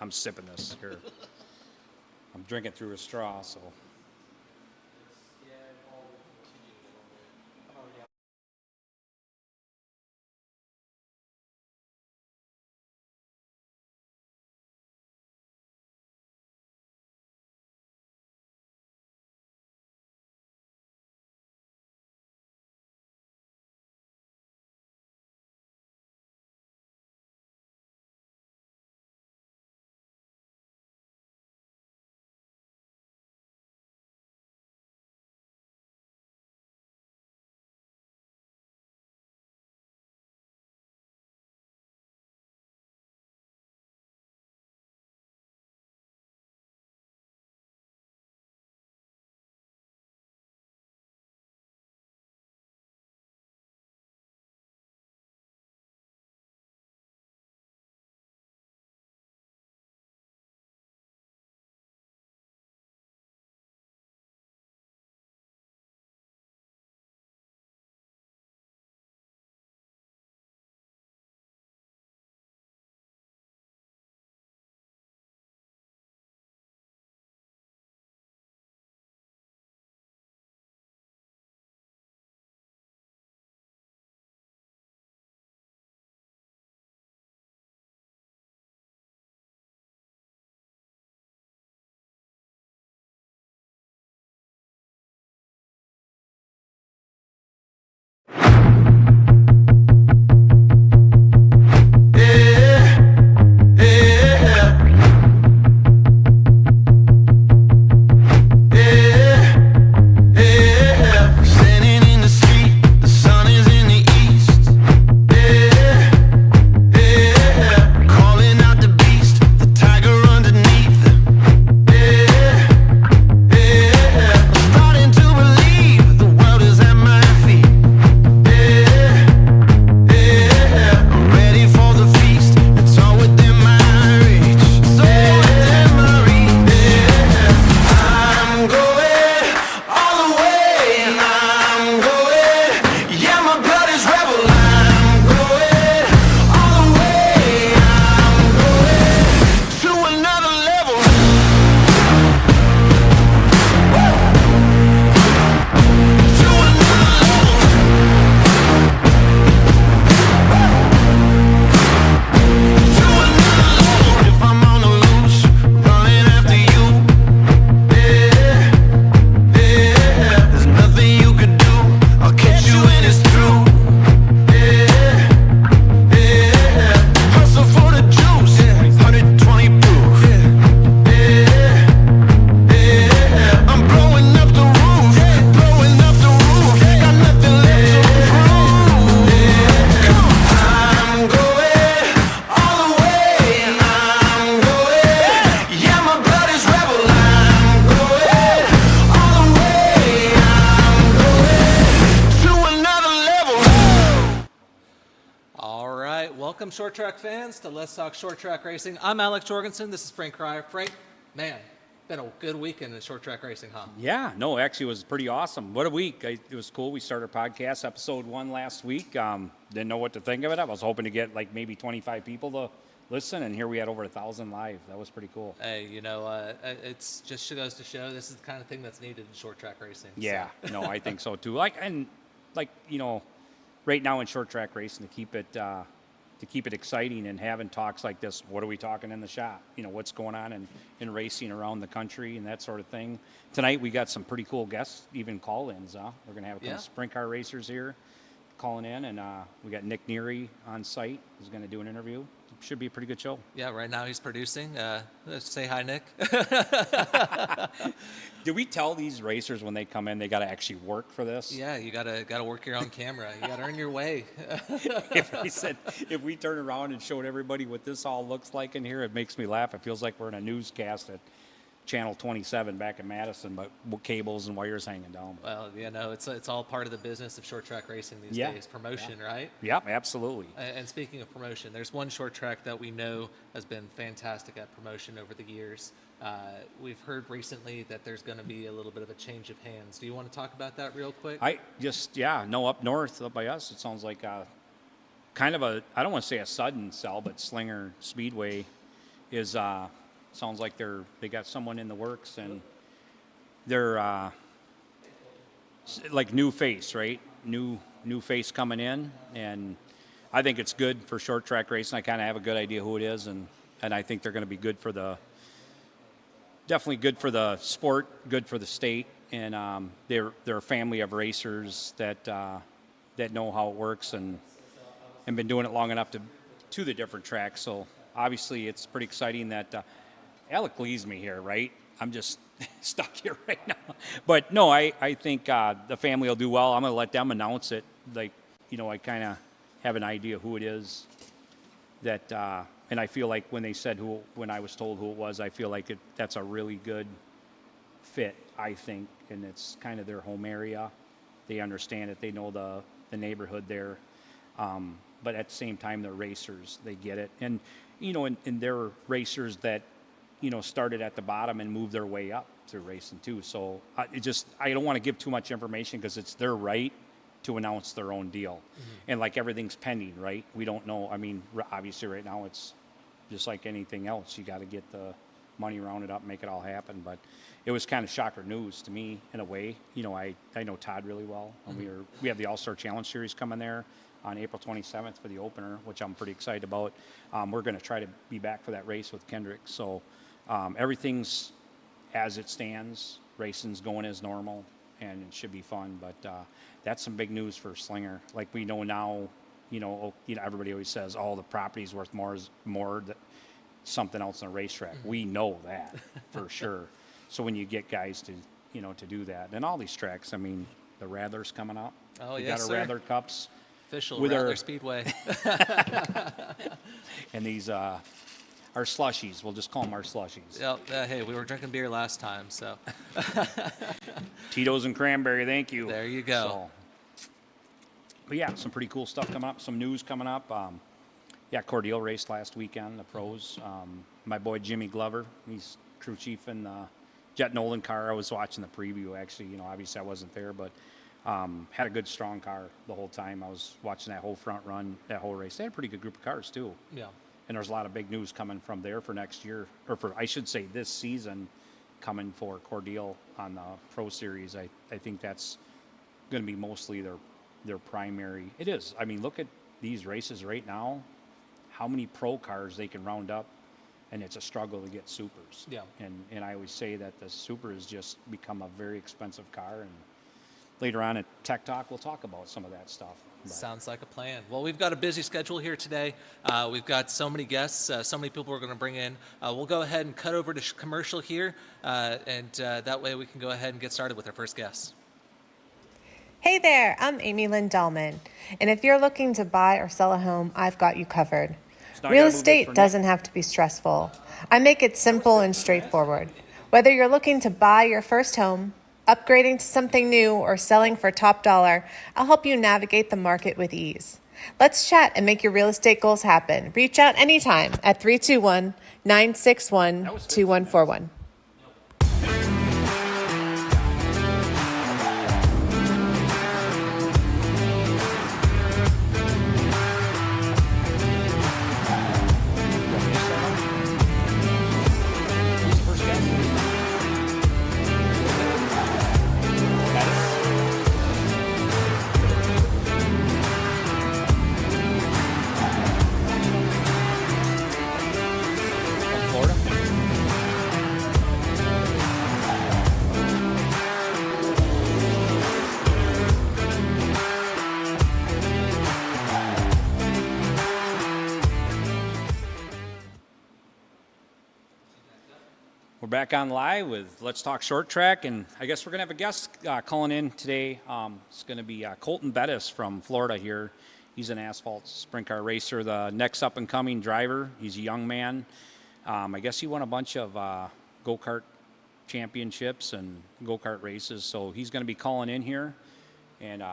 I'm sipping this here. I'm drinking through a straw, so. Welcome, short track fans, to Let's Talk Short Track Racing. I'm Alex Jorgensen. This is Frank Kreyer. Frank, man, been a good weekend in short track racing, huh? Yeah, no, actually it was pretty awesome. What a week. It was cool. We started our podcast, episode 1 last week. Didn't know what to think of it. I was hoping to get like maybe 25 people to listen, and here we had over 1,000 live. That was pretty cool. Hey, it's just goes to show this is the kind of thing that's needed in short track racing. Yeah, so. No, I think so too. Right now in short track racing, to keep it exciting and having talks like this. What are we talking in the shop? What's going on in racing around the country and that sort of thing. Tonight we got some pretty cool guests, even call-ins. We're going to have a couple sprint car racers here calling in, and we got Neri on site who's going to do an interview. Should be a pretty good show. Yeah, right now he's producing. Say hi, Nick. Did we tell these racers when they come in they got to actually work for this? Yeah, you gotta work your own camera. You gotta earn your way. If we turn around and showed everybody what this all looks like in here, it makes me laugh. It feels like we're in a newscast at Channel 27 back in Madison, but cables and wires hanging down. Well, it's all part of the business of short track racing these days. Promotion, right? Yep, absolutely. And speaking of promotion, there's one short track that we know has been fantastic at promotion over the years. We've heard recently that there's going to be a little bit of a change of hands. Do you want to talk about that real quick? Up north, up by us, it sounds like kind of I don't want to say a sudden sell, but Slinger Speedway is sounds like they got someone in the works, and they're like new face, right? New face coming in, and I think it's good for short track racing. I kind of have a good idea who it is, and I think they're going to be good for definitely good for the sport, good for the state, and they're a family of racers that know how it works and been doing it long enough to the different tracks. So obviously it's pretty exciting that Alec leaves me here, right? I'm just stuck here right now. But no, I think the family will do well. I'm going to let them announce it. Like, I kind of have an idea who it is that, and I feel like when they said when I was told who it was, I feel like that's a really good fit, I think, and it's kind of their home area. They understand it. They know the neighborhood there. But at the same time, they're racers. They get it. And, and they're racers that, started at the bottom and moved their way up through racing too. So I don't want to give too much information because it's their right to announce their own deal. Mm-hmm. And like everything's pending, right? We don't know. I mean, obviously right now it's just like anything else. You got to get the money rounded up, make it all happen. But it was kind of shocker news to me in a way. I know Todd really well. And mm-hmm. we have the All-Star Challenge Series coming there on April 27th for the opener, which I'm pretty excited about. We're going to try to be back for that race with Kendrick. So everything's as it stands. Racing's going as normal, and it should be fun. But that's some big news for Slinger. Like we know now, everybody always says, "Oh, the property's worth more than something else on a racetrack." Mm-hmm. We know that for sure. So when you get guys to do that, and all these tracks, I mean, the Rattler's coming up. Oh, we yes, got our sir. Rattler Cups. Official with Rattler Speedway. And these our slushies. We'll just call them our slushies. Yep. Hey, we were drinking beer last time, so. Tito's and cranberry, thank you. There you go. But yeah, some pretty cool stuff coming up. Some news coming up. Cordeal raced last weekend, the pros. My boy Jimmy Glover, he's crew chief in the Jet Nolan car. I was watching the preview, actually. Obviously I wasn't there, but had a good, strong car the whole time. I was watching that whole front run, that whole race. They had a pretty good group of cars, too. Yeah. And there's a lot of big news coming from there for next year, or for, I should say, this season coming for Cordeal on the Pro Series. I think that's going to be mostly their primary. It is. I mean, look at these races right now, how many pro cars they can round up, and it's a struggle to get supers. Yeah. And I always say that the super has just become a very expensive car, and later on at Tech Talk, we'll talk about some of that stuff. But sounds like a plan. Well, we've got a busy schedule here today. We've got so many guests, so many people we're going to bring in. We'll go ahead and cut over to commercial here, and that way we can go ahead and get started with our first guest. Hey there, I'm Amy Lynn Dahlman, and if you're looking to buy or sell a home, I've got you covered. Real estate doesn't have to be stressful. I make it simple and straightforward. Whether you're looking to buy your first home, upgrading to something new, or selling for top dollar, I'll help you navigate the market with ease. Let's chat and make your real estate goals happen. Reach out anytime at 321-961-2141. Back on live with Let's Talk Short Track, and I guess we're going to have a guest calling in today. It's going to be Colton Bettis from Florida here. He's an asphalt sprint car racer, the next up-and-coming driver. He's a young man. I guess he won a bunch of go-kart championships and go-kart races, so he's going to be calling in here, and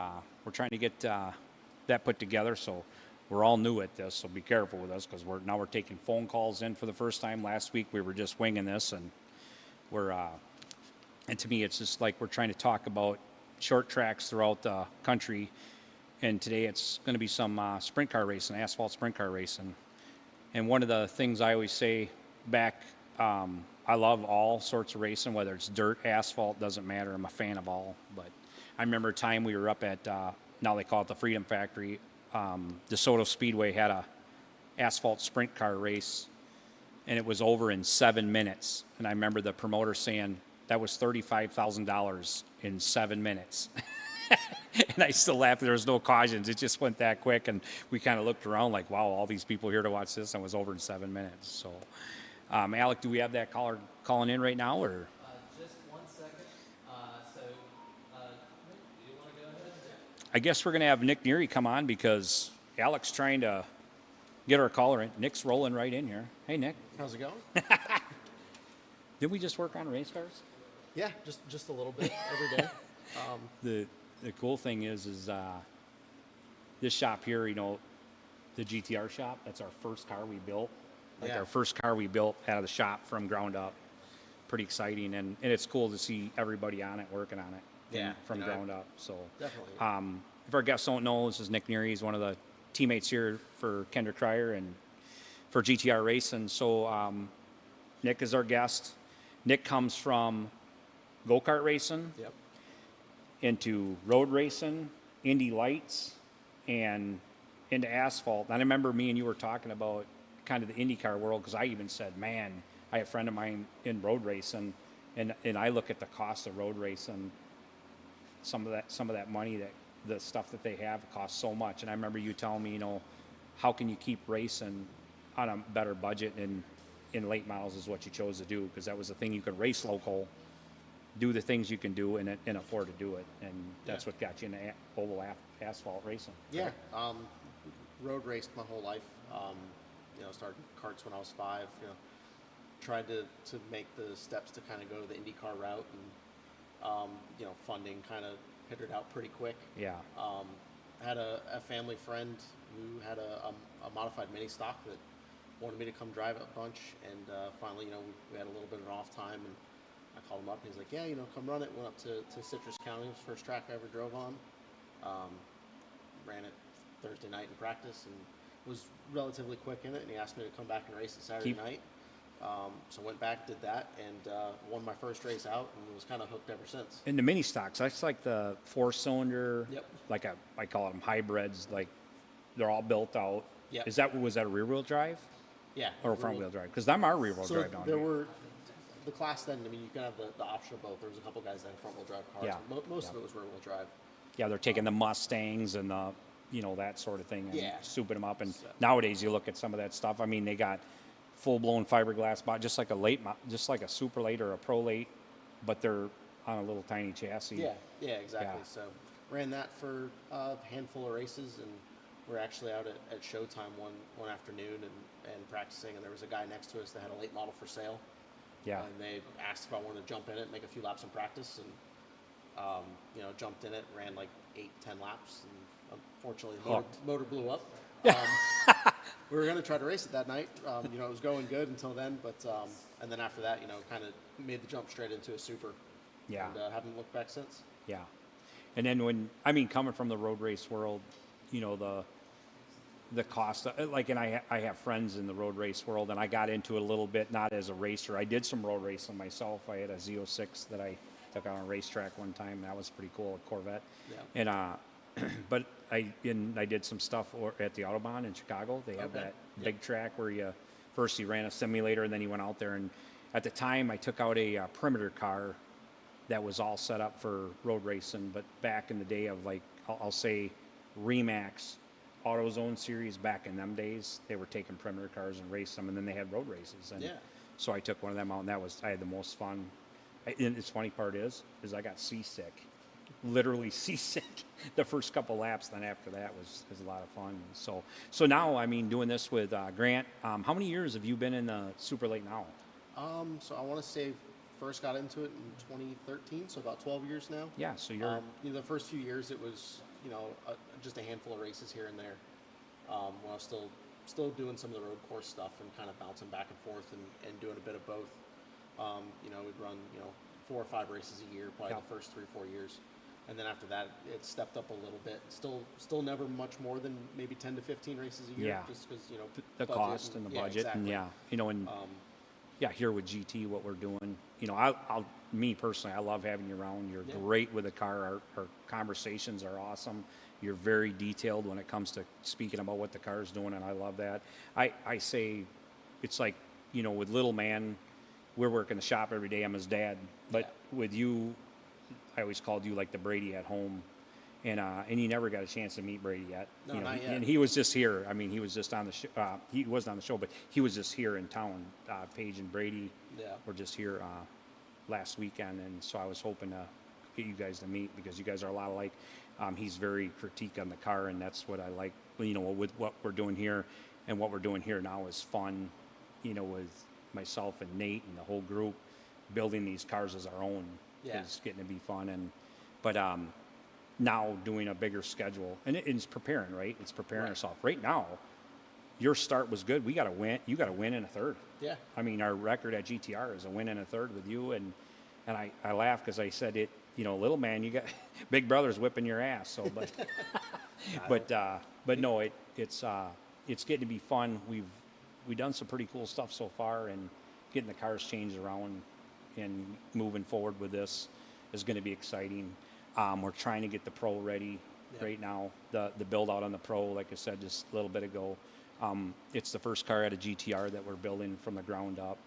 we're trying to get that put together, so we're all new at this, so be careful with us because we're taking phone calls in for the first time. Last week we were just winging this, and and to me, it's just like we're trying to talk about short tracks throughout the country. And today it's going to be some sprint car racing, asphalt sprint car racing. And one of the things I always say back, I love all sorts of racing, whether it's dirt, asphalt, doesn't matter. I'm a fan of all. But I remember a time we were up at, now they call it the Freedom Factory. DeSoto Speedway had a asphalt sprint car race, and it was over in 7 minutes. And I remember the promoter saying that was $35,000 in 7 minutes. And I still laughed. There was no cautions. It just went that quick, and we kind of looked around like, wow, all these people here to watch this, and it was over in 7 minutes. So, Alec, do we have that caller calling in right now, or? Just 1 second. So, Nick, do you want to go ahead? I guess we're going to have Nick Neri come on because Alec's trying to get our caller in. Nick's rolling right in here. Hey, Nick. How's it going? Did we just work on race cars? Yeah, just a little bit every day. The cool thing is this shop here, you know, the GTR shop, that's our first car we built. Like Yeah. our first car we built out of the shop from ground up. Pretty exciting, and it's cool to see everybody on it, working on it. Yeah, From you know, ground up, so. Definitely. If our guests don't know, this is Nick Neri. He's one of the teammates here for Kreyer and for GTR Racing. So Nick is our guest. Nick comes from go-kart racing Yep. into road racing, Indy Lights, and into asphalt. And I remember me and you were talking about kind of the IndyCar world, because I even said, man, I have a friend of mine in road racing, and I look at the cost of road racing, some of that money, that the stuff that they have costs so much. And I remember you telling me, you know, how can you keep racing on a better budget, and in late models is what you chose to do, because that was the thing. You could race local, do the things you can do, and afford to do it, and that's what got you into oval asphalt racing. Yeah. Road raced my whole life. You know, started karts when I was 5. You know, tried to make the steps to kind of go the IndyCar route, and you know, funding kind of petered out pretty quick. Yeah. Had a family friend who had a modified mini stock that wanted me to come drive it a bunch, and finally, you know, we had a little bit of an off time, and I called him up, and he's like, yeah, you know, come run it. Went up to Citrus County. It was the first track I ever drove on. Ran it Thursday night in practice, and was relatively quick in it, and he asked me to come back and race it Saturday night. So went back, did that, and won my first race out, and was kind of hooked ever since. And the mini stocks, that's like the 4-cylinder, Yep. like I call them hybrids, like they're all built out. Yep. Was that a rear wheel drive Yeah. or front wheel drive? Because I'm our rear wheel So drive down there here. were the class then. I mean, you can have the option of both. There was a couple guys that had front wheel drive cars. Yeah. But most of it was rear wheel drive. Yeah, they're taking the Mustangs and the, you know, that sort of thing, and Yeah. souping them up. And So- nowadays, you look at some of that stuff. I mean, they got full-blown fiberglass body, just like just like a super late or a pro late, but they're on a little tiny chassis. Yeah, exactly. Yeah. So ran that for a handful of races, and we're actually out at Showtime one afternoon and practicing, and there was a guy next to us that had a late model for sale. Yeah. And they asked if I wanted to jump in it, make a few laps in practice, and you know, jumped in it, ran like 8-10 laps, and unfortunately the Hooked. motor blew up. We were going to try to race it that night. You know, it was going good until then, but and then after that, you know, kind of made the jump straight into a super. Yeah. And haven't looked back since. Yeah. And then coming from the road race world, you know, the cost, and I have friends in the road race world, and I got into it a little bit, not as a racer. I did some road racing myself. I had a Z06 that I took on a racetrack one time. That was pretty cool, a Corvette. Yeah. And but I did some stuff at the Autobahn in Chicago. They have Okay. that big track where you ran a simulator, and then you went out there. And at the time, I took out a perimeter car that was all set up for road racing. But back in the day of, like, I'll say Remax, AutoZone series, back in them days, they were taking perimeter cars and racing them, and then they had road races. And Yeah. so I took one of them out, and I had the most fun. And the funny part is I got seasick, literally seasick, the first couple laps. Then after that was a lot of fun. So now, I mean, doing this with Grant, how many years have you been in the super late now? So I want to say first got into it in 2013, so about 12 years now. Yeah, so you're You know, the first few years it was, you know, just a handful of races here and there. When I was still doing some of the road course stuff and kind of bouncing back and forth and doing a bit of both. You know, we'd run, you know, 4 or 5 races a year, probably Yeah. the first 3 or 4 years. And then after that, it stepped up a little bit. Still never much more than maybe 10 to 15 races a year. Yeah. Just because, you know, the budget cost and the budget, exactly. and you know, and here with GT, what we're doing. You know, me personally, I love having you around. You're great with the car. Our conversations are awesome. You're very detailed when it comes to speaking about what the car is doing, and I love that. I say, it's like, you know, with little man, we're working the shop every day. I'm his dad, but with you, I always called you like the Brady at home. And you never got a chance to meet Brady yet. No, you know, not yet. And he was just here. I mean, he was just on the show. He wasn't on the show, but he was just here in town. Paige and Brady were just here last weekend, and so I was hoping to get you guys to meet because you guys are a lot alike. He's very critique on the car, and that's what I like. You know, with what we're doing here, and what we're doing here now is fun. You know, with myself and Nate and the whole group building these cars as our own is getting to be fun. But now doing a bigger schedule, and it's preparing, right? It's preparing ourselves. Right now, your start was good. We got to win. You got to win in a third. Yeah. I mean, our record at GTR is a win in a third with you, and I laugh because I said it. You know, little man, you got big brother's whipping your ass. So, but no, it's getting to be fun. We've done some pretty cool stuff so far, and getting the cars changed around and moving forward with this is going to be exciting. We're trying to get the Pro ready right now. The build out on the Pro, like I said just a little bit ago, it's the first car out of GTR that we're building from the ground up.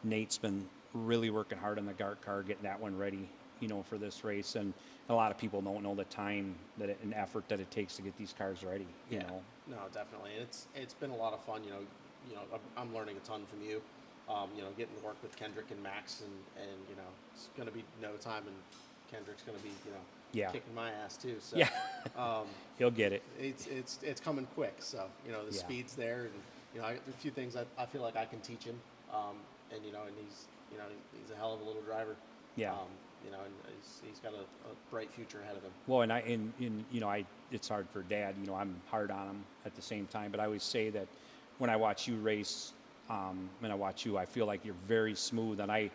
Nate's been really working hard on the GART car, getting that one ready, you know, for this race. And a lot of people don't know the time and effort that it takes to get these cars ready. You know. No, definitely. It's been a lot of fun. You know, I'm learning a ton from you. You know, getting to work with Kendrick and Max, and you know, it's going to be no time, and Kendrick's going to be, you know, kicking my ass too. So he'll get it. It's coming quick. So you know, the speed's there, and you know, a few things I feel like I can teach him. And you know, and he's a hell of a little driver. Yeah. You know, and he's got a bright future ahead of him. Well, and you know, it's hard for Dad. You know, I'm hard on him at the same time. But I always say that when I watch you race, and I watch you, I feel like you're very smooth. And I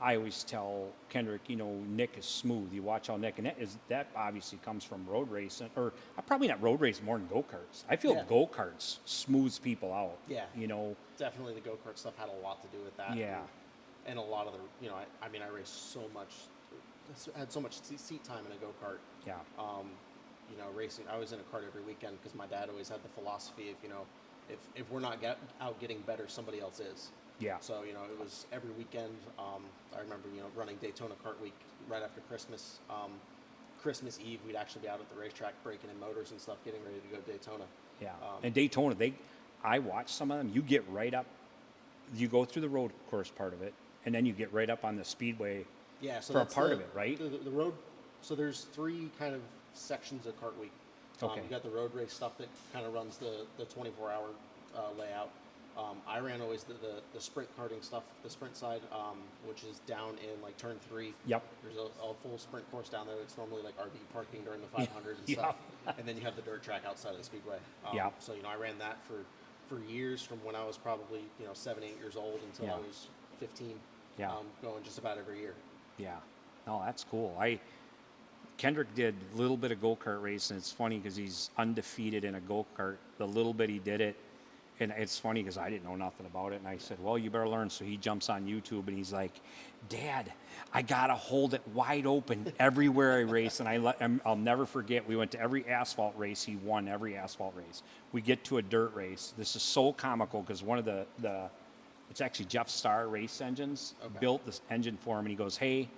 always tell Kendrick, you know, Nick is smooth. You watch how Nick, and that obviously comes from road racing, or probably not road racing, more than go-karts. I feel go-karts smooths people out. Yeah. You know. Definitely the go-kart stuff had a lot to do with that. Yeah. And a lot of the, you know, I mean, I raced so much, had so much seat time in a go-kart. Yeah. You know, racing, I was in a kart every weekend because my dad always had the philosophy of, you know, if we're not out getting better, somebody else is. Yeah. So, you know, it was every weekend. I remember, you know, running Daytona Kart Week right after Christmas. Christmas Eve, we'd actually be out at the racetrack breaking in motors and stuff, getting ready to go Daytona. Yeah. And Daytona, I watched some of them. You get right up, you go through the road course part of it, and then you get right up on the speedway for a part of it, right? The road, so there's three kind of sections of Kart Week. Okay. You got the road race stuff that kind of runs the 24-hour layout. I ran always the sprint karting stuff, the sprint side, which is down in like turn 3. Yep. There's a full sprint course down there. It's normally like RV parking during the 500 and stuff. And then you have the dirt track outside of the speedway. So, you know, I ran that for years, from when I was probably, you know, 7, 8 years old until I was 15. Going just about every year. Yeah. No, that's cool. Kendrick did a little bit of go-kart racing. It's funny because he's undefeated in a go-kart. The little bit he did it. And it's funny because I didn't know nothing about it. And I said, well, you better learn. So he jumps on YouTube and he's like, Dad, I got to hold it wide open everywhere I race. And I'll never forget, we went to every asphalt race. He won every asphalt race. We get to a dirt race. This is so comical because one of it's actually Jeff Starr race engines, built this engine for him. And he goes, hey,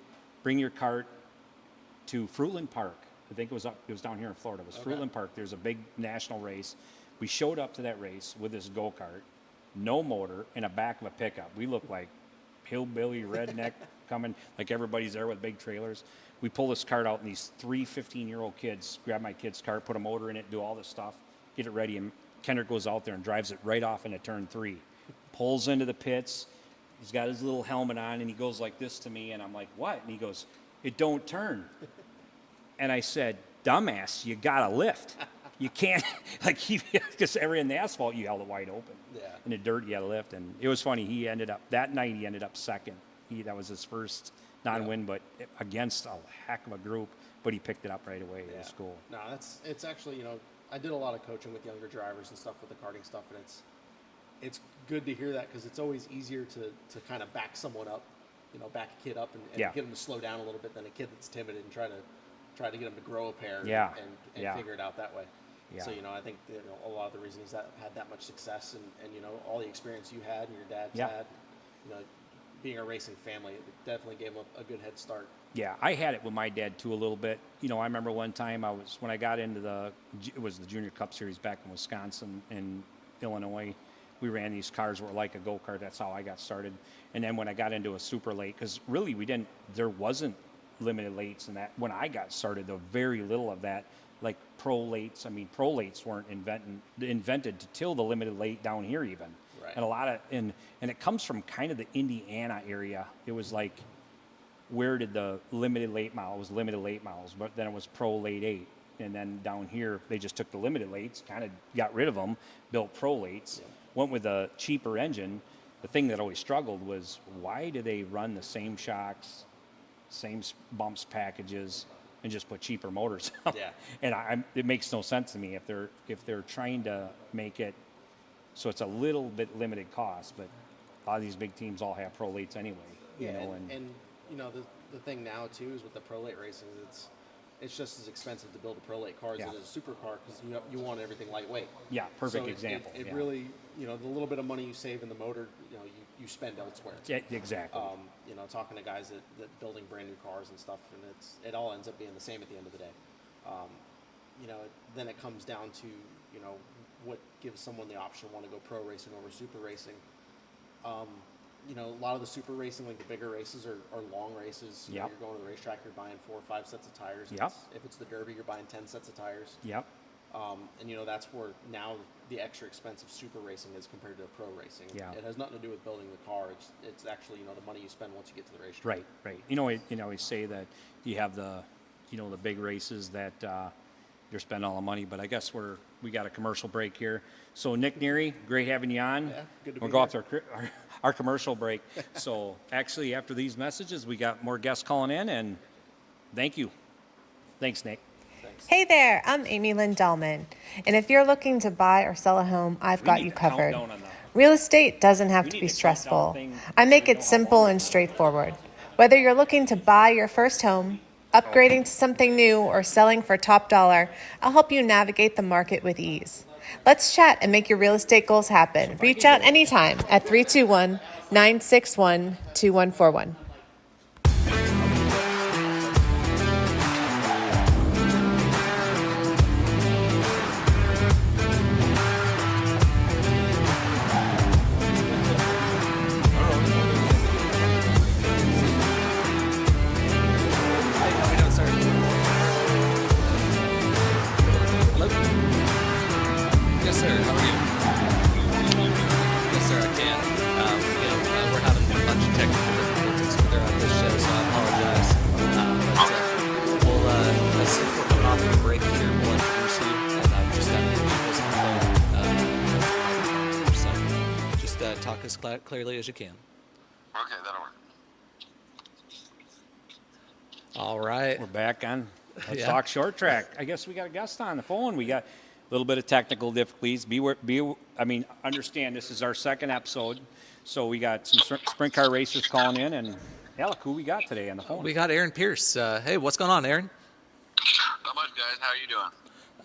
bring your kart to Fruitland Park. I think it was down here in Florida. It was Fruitland Park. There's a big national race. We showed up to that race with this go-kart, no motor, in the back of a pickup. We look like hillbilly redneck coming, like everybody's there with big trailers. We pull this cart out, and these 3 15-year-old kids grab my kid's cart, put a motor in it, do all this stuff, get it ready, and Kendrick goes out there and drives it right off into turn 3. Pulls into the pits. He's got his little helmet on, and he goes like this to me, and I'm like, what? And he goes, it don't turn. And I said, dumbass, you got to lift. You can't, like, because in the asphalt, you held it wide open. Yeah. In the dirt, you had to lift. And it was funny. That night, he ended up second. That was his first non-win, but against a heck of a group. But he picked it up right away. It was cool. No, it's actually, you know, I did a lot of coaching with younger drivers and stuff with the karting stuff. And it's good to hear that because it's always easier to kind of back someone up, back a kid up and Yeah. get them to slow down a little bit than a kid that's timid and try to get them to grow a pair Yeah. and Yeah. figure it out that way. Yeah. So, I think a lot of the reason he's had that much success and all the experience you had and your dad's Yeah. had, being a racing family, it definitely gave him a good head start. Yeah, I had it with my dad too a little bit. I remember one time when I got into it was the Junior Cup Series back in Wisconsin and Illinois. We ran these cars were like a go-kart. That's how I got started. And then when I got into a super late, because really there wasn't limited lates and that when I got started, there was very little of that. Like pro lates, pro lates weren't invented till the limited late down here even. Right. And a lot of and it comes from kind of the Indiana area. It was like, where did the limited late model? It was limited late models, but then it was pro late 8. And then down here, they just took the limited lates, kind of got rid of them, built pro lates, went with a cheaper engine. The thing that always struggled was, why do they run the same shocks, same bumps packages, and just put cheaper motors out? Yeah. And it makes no sense to me if they're trying to make it so it's a little bit limited cost, but a lot of these big teams all have pro lates anyway. The thing now too is with the pro late racing, it's just as expensive to build a pro late car as Yeah. it is a supercar because you want everything lightweight. Yeah, perfect So example. It yeah. really, the little bit of money you save in the motor, you spend elsewhere. Yeah, exactly. Talking to guys that building brand new cars and stuff, and it all ends up being the same at the end of the day. Then it comes down to what gives someone the option to want to go pro racing over super racing. A lot of the super racing, like the bigger races, are long races. Yep. You're going to the racetrack, you're buying 4 or 5 sets of tires. Yep. If it's the Derby, you're buying 10 sets of tires. Yep. That's where now the extra expensive super racing is compared to pro racing. Yeah. It has nothing to do with building the car. It's actually the money you spend once you get to the racetrack. Right. We say that you have the big races that you're spending all the money, but I guess we got a commercial break here. So Nick Neri, great having you on. Yeah, good to We'll be go here. off our commercial break. So actually, after these messages, we got more guests calling in, and thank you. Thanks, Nick. Thanks. Hey there, I'm Amy Lynn Dahlman. And if you're looking to buy or sell a home, I've We got need you the covered. countdown on the- Real estate doesn't have We to need be the countdown stressful. thing I make so we it know how simple long and it's straightforward. Whether you're looking to buy your first home, upgrading to something new, or selling for top dollar, I'll help you navigate the market with ease. Let's chat and make your real estate goals happen. Reach out anytime at 321-961-2141. How we doing, sir? Hello? Yes, sir. How are you? Yes, sir. I can. We're having a bunch of technical difficulties throughout this show, so I apologize. As soon as we're coming off of the break here, we'll introduce you, and I've just got your details on the phone. So just talk as clearly as you can. Okay, that'll work. All right. We're back on Let's Yeah. Talk Short Track. I guess we got a guest on the phone. We got a little bit of technical difficulties. Understand this is our second episode, so we got some sprint car racers calling in, and yeah, look who we got today on the phone. We got Aaron Pierce. Hey, what's going on, Aaron? Not much, guys. How are you doing?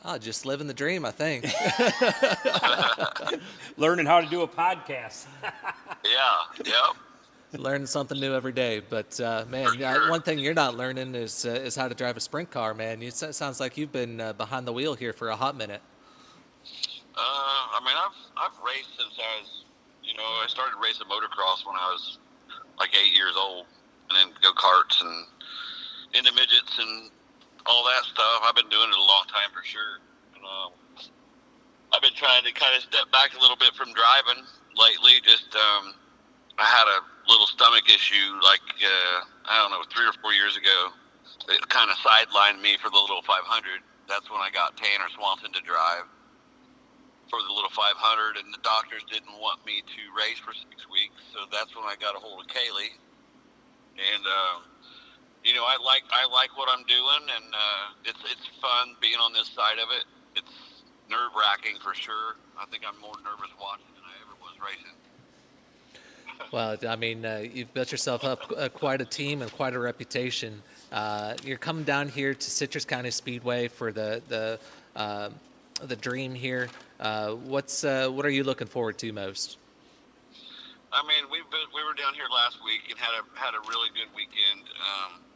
Oh, just living the dream, I think. Learning how to do a podcast. Yeah, yep. Learning something new every day. But man, one thing you're not learning is how to drive a sprint car, man. It sounds like you've been behind the wheel here for a hot minute. I've raced since I started racing motocross when I was like 8 years old, and then go-karts and into midgets and all that stuff. I've been doing it a long time for sure. And, I've been trying to kind of step back a little bit from driving lately. I had a little stomach issue, 3 or 4 years ago. It kind of sidelined me for the little 500. That's when I got Tanner Swanson to drive for the little 500, and the doctors didn't want me to race for 6 weeks. So that's when I got a hold of Kaylee. And, I like what I'm doing, and it's fun being on this side of it. It's nerve-wracking for sure. I think I'm more nervous watching than I ever was racing. Well, I mean, you've built yourself up quite a team and quite a reputation. You're coming down here to Citrus County Speedway for the dream here. What are you looking forward to most? I mean, we were down here last week and had a really good weekend.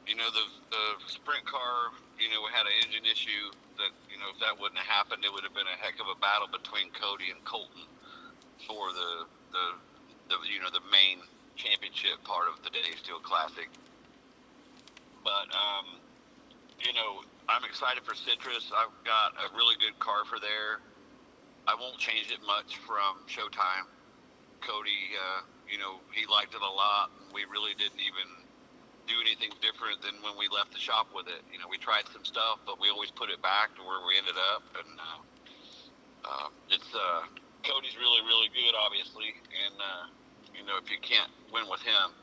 You know, the sprint car, you know, had an engine issue that, you know, if that wouldn't have happened, it would have been a heck of a battle between Kody and Colton for the you know, the main championship part of the Dave Steele Classic. But you know, I'm excited for Citrus. I've got a really good car for there. I won't change it much from Showtime. Kody, you know, he liked it a lot. We really didn't even do anything different than when we left the shop with it. You know, we tried some stuff, but we always put it back to where we ended up. And it's Cody's really, really good, obviously. And you know, if you can't win with him,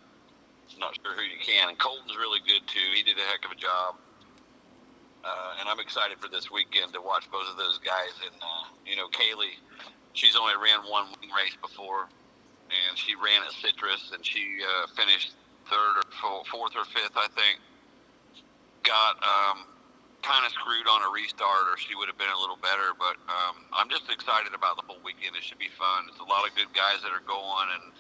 I'm not sure who you can. And Colton's really good too. He did a heck of a job. And I'm excited for this weekend to watch both of those guys. And you know, Kaylee, she's only ran one wing race before, and she ran at Citrus, and she finished fourth or fifth, I think. Got kind of screwed on a restart, or she would have been a little better. But I'm just excited about the whole weekend. It should be fun. It's a lot of good guys that are going, and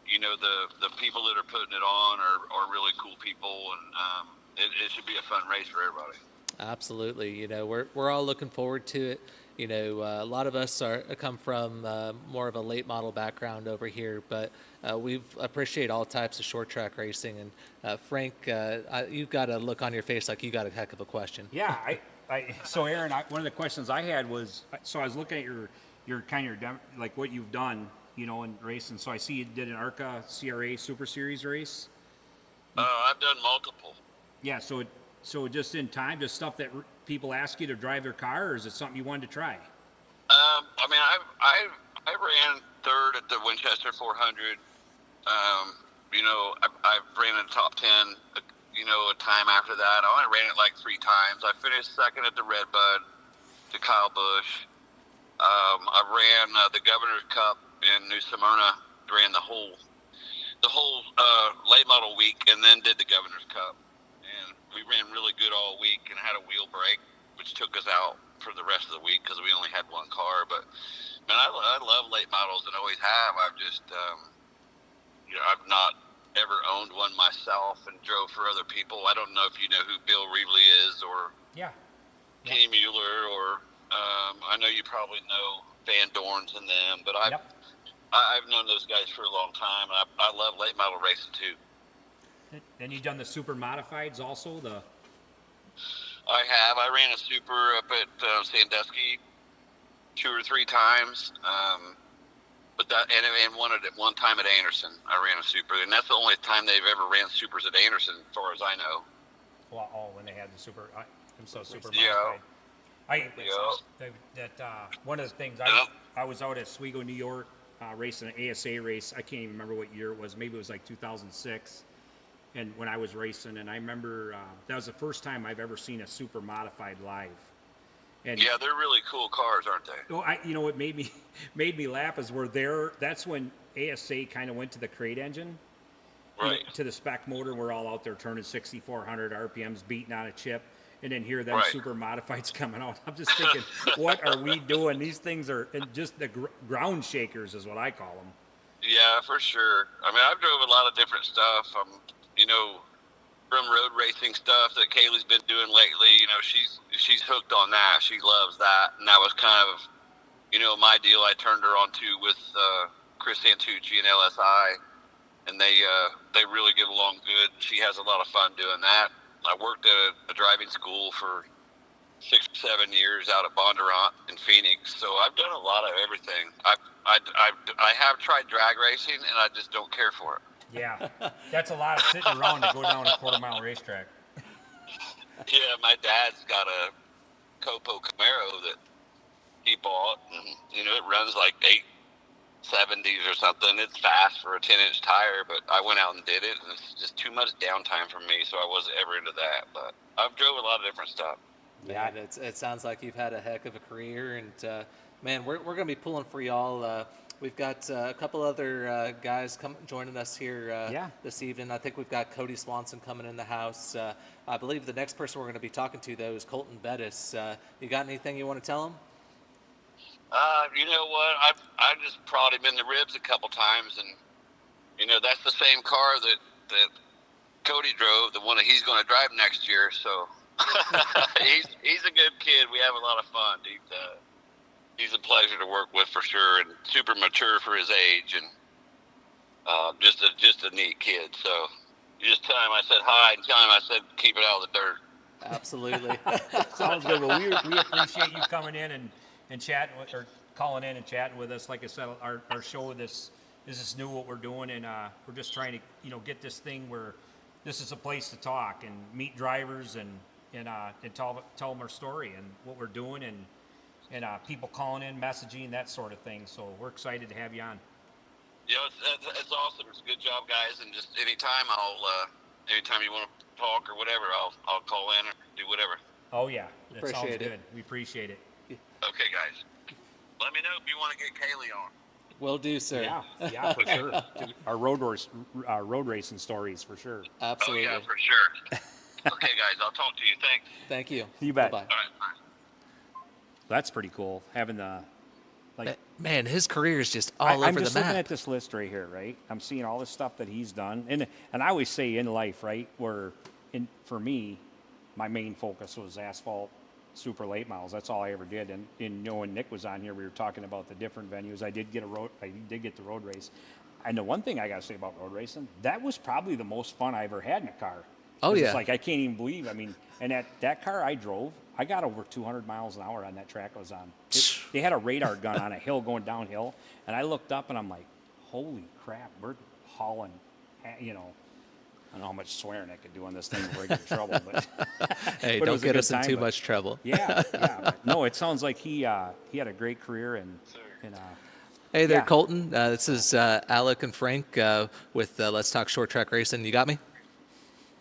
you know, the people that are putting it on are really cool people, and it should be a fun race for everybody. Absolutely. You know, we're all looking forward to it. You know, a lot of us come from more of a late model background over here, but we appreciate all types of short track racing. And Frank, you've got a look on your face like you got a heck of a question. Yeah, so Aaron, one of the questions I had was, so I was looking at your kind of like what you've done, you know, in racing. So I see you did an ARCA CRA Super Series race. I've done multiple. Yeah, so just in time, just stuff that people ask you to drive their car, or is it something you wanted to try? I mean, I ran third at the Winchester 400. You know, I ran in the top 10. You know, a time after that, I only ran it like 3 times. I finished second at the Redbud to Kyle Busch. I ran the Governor's Cup in New Smyrna. Ran the whole late model week, and then did the Governor's Cup. We ran really good all week and had a wheel break, which took us out for the rest of the week because we only had one car. But man, I love late models and always have. I've just, you know, I've not ever owned one myself and drove for other people. I don't know if you know who Bill Reevely is, or Kenny Mueller, or I know you probably know Van Dorn's and them, but I've known those guys for a long time. And I love late model racing too. Then you've done the super modifieds also. I have. I ran a super up at Sandusky 2 or 3 times. But that and one time at Anderson, I ran a super, and that's the only time they've ever ran supers at Anderson, as far as I know. Well, when they had the super, super Yeah. modified. One of the things I was out at Oswego, New York, racing an ASA race. I can't even remember what year it was. Maybe it was like 2006. And when I was racing, and I remember that was the first time I've ever seen a super modified live. And yeah, they're really cool cars, aren't they? Oh, you know what made me laugh is that's when ASA kind of went to the crate engine, right? To the spec motor. We're all out there turning 6,400 RPMs, beating on a chip, and then here them super modifieds coming out. I'm just thinking, what are we doing? These things are just the ground shakers, is what I call them. Yeah, for sure. I mean, I've drove a lot of different stuff. You know, from road racing stuff that Kaylee's been doing lately, you know, she's hooked on that. She loves that, and that was kind of, you know, my deal. I turned her on to with Chris Santucci and LSI, and they really get along good. She has a lot of fun doing that. I worked at a driving school for 6 or 7 years out at Bondurant in Phoenix, so I've done a lot of everything. I have tried drag racing, and I just don't care for it. Yeah, that's a lot of sitting around to go down a quarter-mile racetrack. Yeah, my dad's got a Copo Camaro that he bought, and you know, it runs like 870s or something. It's fast for a 10-inch tire, but I went out and did it, and it's just too much downtime for me, so I wasn't ever into that. But I've drove a lot of different stuff. Yeah, it sounds like you've had a heck of a career, and man, we're going to be pulling for y'all We've got a couple other guys joining us here Yeah. this evening. I think we've got Cody Swanson coming in the house. I believe the next person we're going to be talking to, though, is Colton Bettis. You got anything you want to tell him? You know what? I just prodded him in the ribs a couple times, and that's the same car that Cody drove, the one that he's going to drive next year. So he's a good kid. We have a lot of fun. He's a pleasure to work with for sure, and super mature for his age, and just a neat kid. So you just tell him I said hi, and tell him I said keep it out of the dirt. Absolutely. Sounds good. Well, we appreciate you coming in and chatting or calling in and chatting with us. Like I said, our show this is new what we're doing, and we're just trying to get this thing where this is a place to talk and meet drivers and tell them our story and what we're doing and people calling in, messaging, that sort of thing. So we're excited to have you on. Yeah, it's awesome. It's a good job, guys. And just anytime anytime you want to talk or whatever, I'll call in or do whatever. Oh yeah, that sounds Appreciate it. good. We appreciate it. Okay, guys. Let me know if you want to get Kaylee on. Will do, sir. Yeah, for sure. Our road racing stories for sure. Absolutely. Oh yeah, for sure. Okay, guys. I'll talk to you. Thanks. Thank you. You bet. Bye-bye. All right. Bye. That's pretty cool. Having the Man, his career is just all I'm over the just map. looking at this list right here, right? I'm seeing all this stuff that he's done, and I always say in life, right, for me, my main focus was asphalt, super late models. That's all I ever did. And when Nick was on here, we were talking about the different venues. I did get the road race. And the one thing I got to say about road racing, that was probably the most fun I ever had in a car. Oh, 'Cause yeah. It's like I can't even believe. I mean, and that car I drove, I got over 200 miles an hour on that track I was on. They had a radar gun on a hill going downhill, and I looked up and I'm like, holy crap, we're hauling, I don't know how much swearing I could do on this thing before I get in trouble. But Hey, but it don't was a get good us in time, too but- much trouble. Yeah. But no, it sounds like he had a great career and Hey there, Yeah. Colton. This is Alec and Frank with Let's Talk Short Track Racing. You got me?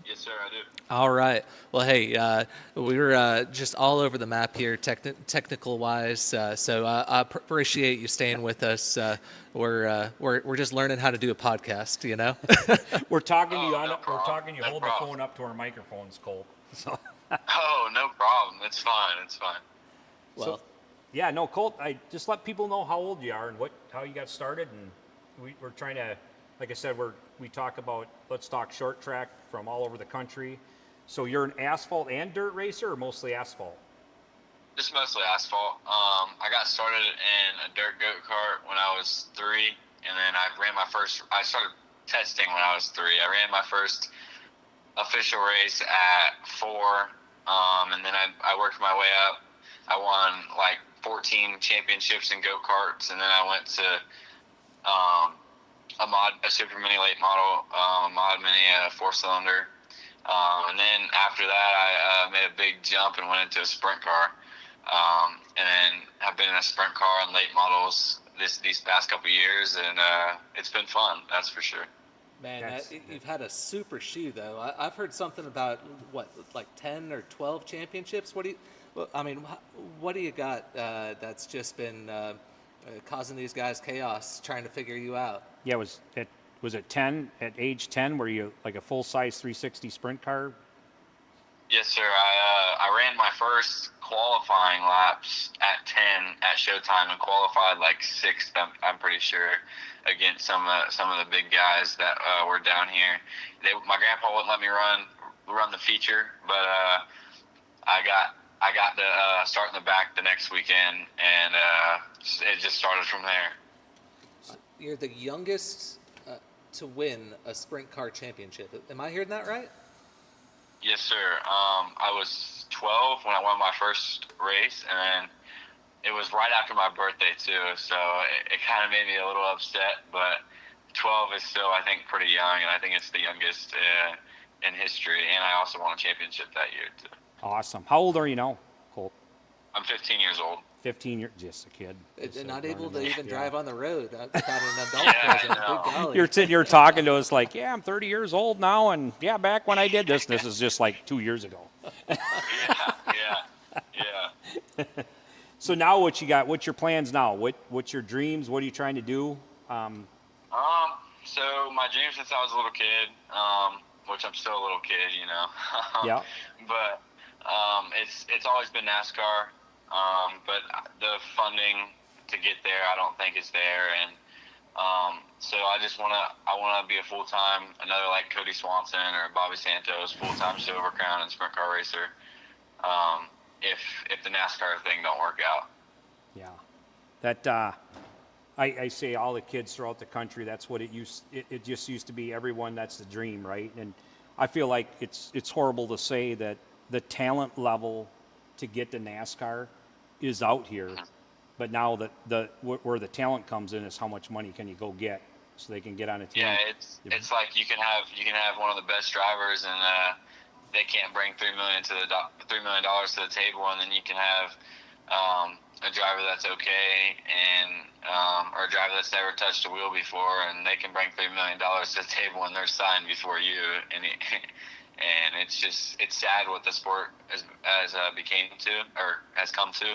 Yes, sir. I do. All right. Well, hey, we were just all over the map here, technical wise. So I appreciate you staying with us. We're just learning how to do a podcast. we're talking to you Oh, on no we're problem. talking you No hold the problem. phone up to our microphones, Cole. So Oh, no problem. It's fine. It's fine. Well, yeah, no, Colt, I just let people know how old you are and how you got started, and we're trying to, like I said, we talk about Let's Talk Short Track from all over the country. So you're an asphalt and dirt racer, or mostly asphalt? Just mostly asphalt. I got started in a dirt go-kart when I was 3, and then I started testing when I was 3. I ran my first official race at 4, and then I worked my way up. I won like 14 championships in go-karts, and then I went to a super mini late model, mod mini, 4-cylinder. And then after that, I made a big jump and went into a sprint car. And then I've been in a sprint car and late models these past couple of years, and it's been fun, that's for sure. man, you've had a super shoe, though. I've heard something about, like 10 or 12 championships? What do you got that's just been causing these guys chaos trying to figure you out? Yeah, was it 10 at age 10? Were you like a full size 360 sprint car? Yes, sir. I ran my first qualifying laps at 10 at Showtime and qualified like 6th, I'm pretty sure, against some of the big guys that were down here. My grandpa wouldn't let me run the feature, but I got to start in the back the next weekend, and it just started from there. You're the youngest to win a sprint car championship. Am I hearing that right? Yes, sir. I was 12 when I won my first race, and it was right after my birthday, too, so it kind of made me a little upset, but 12 is still, I think, pretty young, and I think it's the youngest in history, and I also won a championship that year, too. Awesome. How old are you now, Colt? I'm 15 years old. 15 years, just a kid. They're not able to even Yeah. drive on the road without an adult Yeah, I present. know. Good golly. You're talking to us like, yeah, I'm 30 years old now, and yeah, back when I did this is just like 2 years ago. Yeah. So now what you got? What's your plans now? What's your dreams? What are you trying to do? So my dream since I was a little kid, which I'm still a little kid, you know. Yeah. But it's always been NASCAR. But the funding to get there, I don't think is there, and so I wanna be a full time, another like Cody Swanson or Bobby Santos, full time Silver Crown and sprint car racer. If the NASCAR thing don't work out. Yeah. That I say all the kids throughout the country, that's what it just used to be. Everyone, that's the dream, right? And I feel like it's horrible to say that the talent level to get to NASCAR is out here, but now where the talent comes in is how much money can you go get so they can get on a team. Yeah, it's like you can have one of the best drivers and they can't bring $3 million to the table, and then you can have a driver that's okay and or a driver that's never touched a wheel before, and they can bring $3 million to the table when they're signed before you, and it's sad what the sport has come to,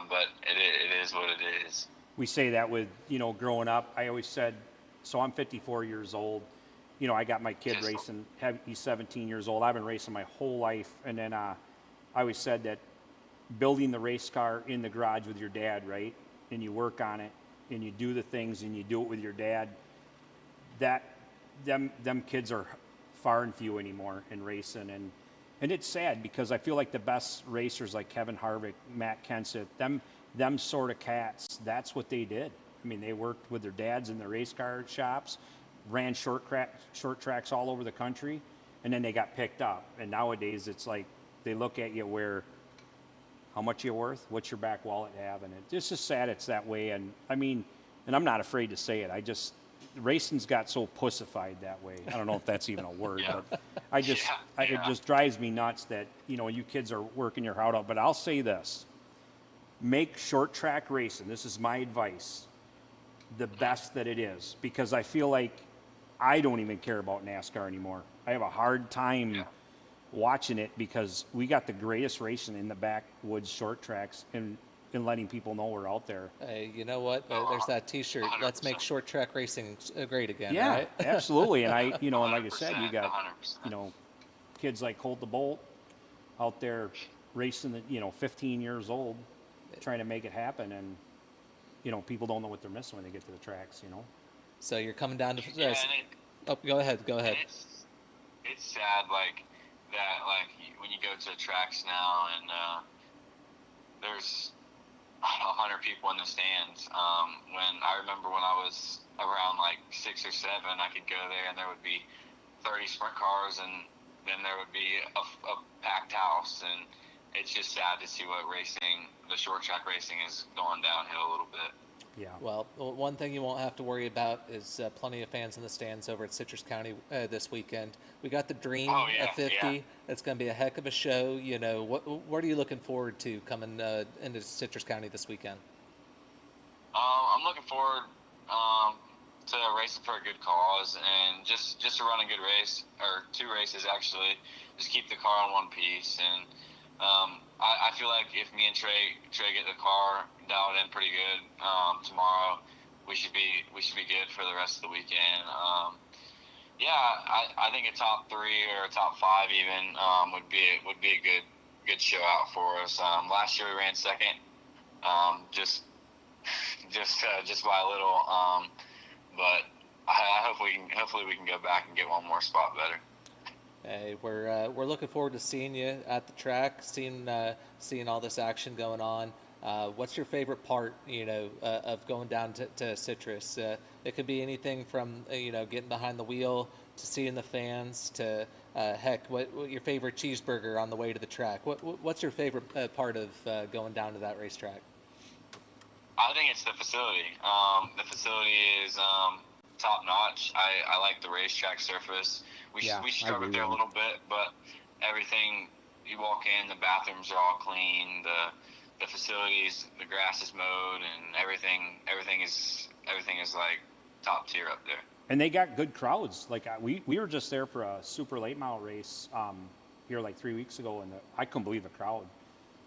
but it is what it is. We say that with, growing up. I always said, so I'm 54 years old. I got my kid racing. He's 17 years old. I've been racing my whole life. And then I always said that building the race car in the garage with your dad, right? And you work on it and you do the things and you do it with your dad. Them kids are far and few anymore in racing. And it's sad because I feel like the best racers like Kevin Harvick, Matt Kenseth, them sort of cats, that's what they did. I mean, they worked with their dads in the race car shops, ran short tracks all over the country, and then they got picked up. And nowadays it's like they look at you how much you're worth, what's your back wallet have, and it's just sad it's that way. And I mean, and I'm not afraid to say it, racing's got so pussified that way. I don't know if that's even a word, Yeah. but it just drives me nuts that, you kids are working your heart out. But I'll say this, make short track racing, this is my advice, the best that it is, because I feel like I don't even care about NASCAR anymore. I have a hard time watching it because we got the greatest racing in the backwoods short tracks and letting people know we're out there. Hey, you know what? There's that T-shirt. 100%. Let's make short track racing great again. Yeah, right? absolutely. And and like I said, you got 100%. Kids like Colt the Bolt out there racing, 15 years old, trying to make it happen, and people don't know what they're missing when they get to the tracks. So you're coming down to. Yeah, Oh, go ahead. it's sad like that. Like when you go to the tracks now, and there's 100 people in the stands. When I remember when I was around like 6 or 7, I could go there and there would be 30 sprint cars, and then there would be a packed house. And it's just sad to see what the short track racing is going downhill a little bit. Yeah. Well, one thing you won't have to worry about is plenty of fans in the stands over at Citrus County this weekend. We got the Dream at 50. Yeah. It's going to be a heck of a show. What are you looking forward to coming into Citrus County this weekend? I'm looking forward to racing for a good cause and just to run a good race, or 2 races actually. Just keep the car in one piece, and I feel like if me and Trey get the car dialed in pretty good tomorrow, we should be good for the rest of the weekend. I think a top 3 or a top 5 even would be a good show out for us. Last year we ran second, just by a little, but hopefully we can go back and get one more spot better. Hey, we're looking forward to seeing you at the track, seeing all this action going on. What's your favorite part, of going down to Citrus? It could be anything from getting behind the wheel to seeing the fans to what your favorite cheeseburger on the way to the track. What's your favorite part of going down to that racetrack? I think it's the facility. The facility is top notch. I like the racetrack surface. We struggled there a little bit, but everything, you walk in, the bathrooms are all clean, the facilities, the grass is mowed, and everything is like top tier up there. And they got good crowds. Like we were just there for a super late model race here like 3 weeks ago, and I couldn't believe the crowd.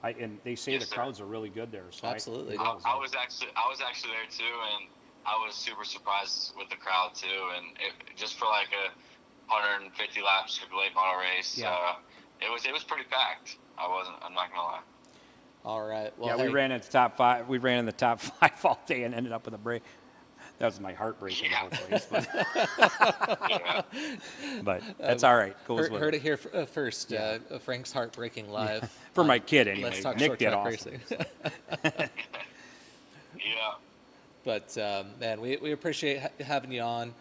And they say Yes, the sir. crowds are really good there. So Absolutely. I was actually there too, and I was super surprised with the crowd too. And just for like a 150 laps Triple A model race, Yeah. it was pretty packed. I'm not gonna lie. All right. Well, yeah, hey, we ran in the top 5. We ran in the top 5 all day and ended up with a break. That was my heart breaking Yeah. the whole place. But, Yeah. but that's all right. Goes with heard it. it here first. Yeah. Frank's heartbreaking live. For my kid, anyway. Let's talk Nick short did track awesome. racing. Yeah. But man, we appreciate having you on.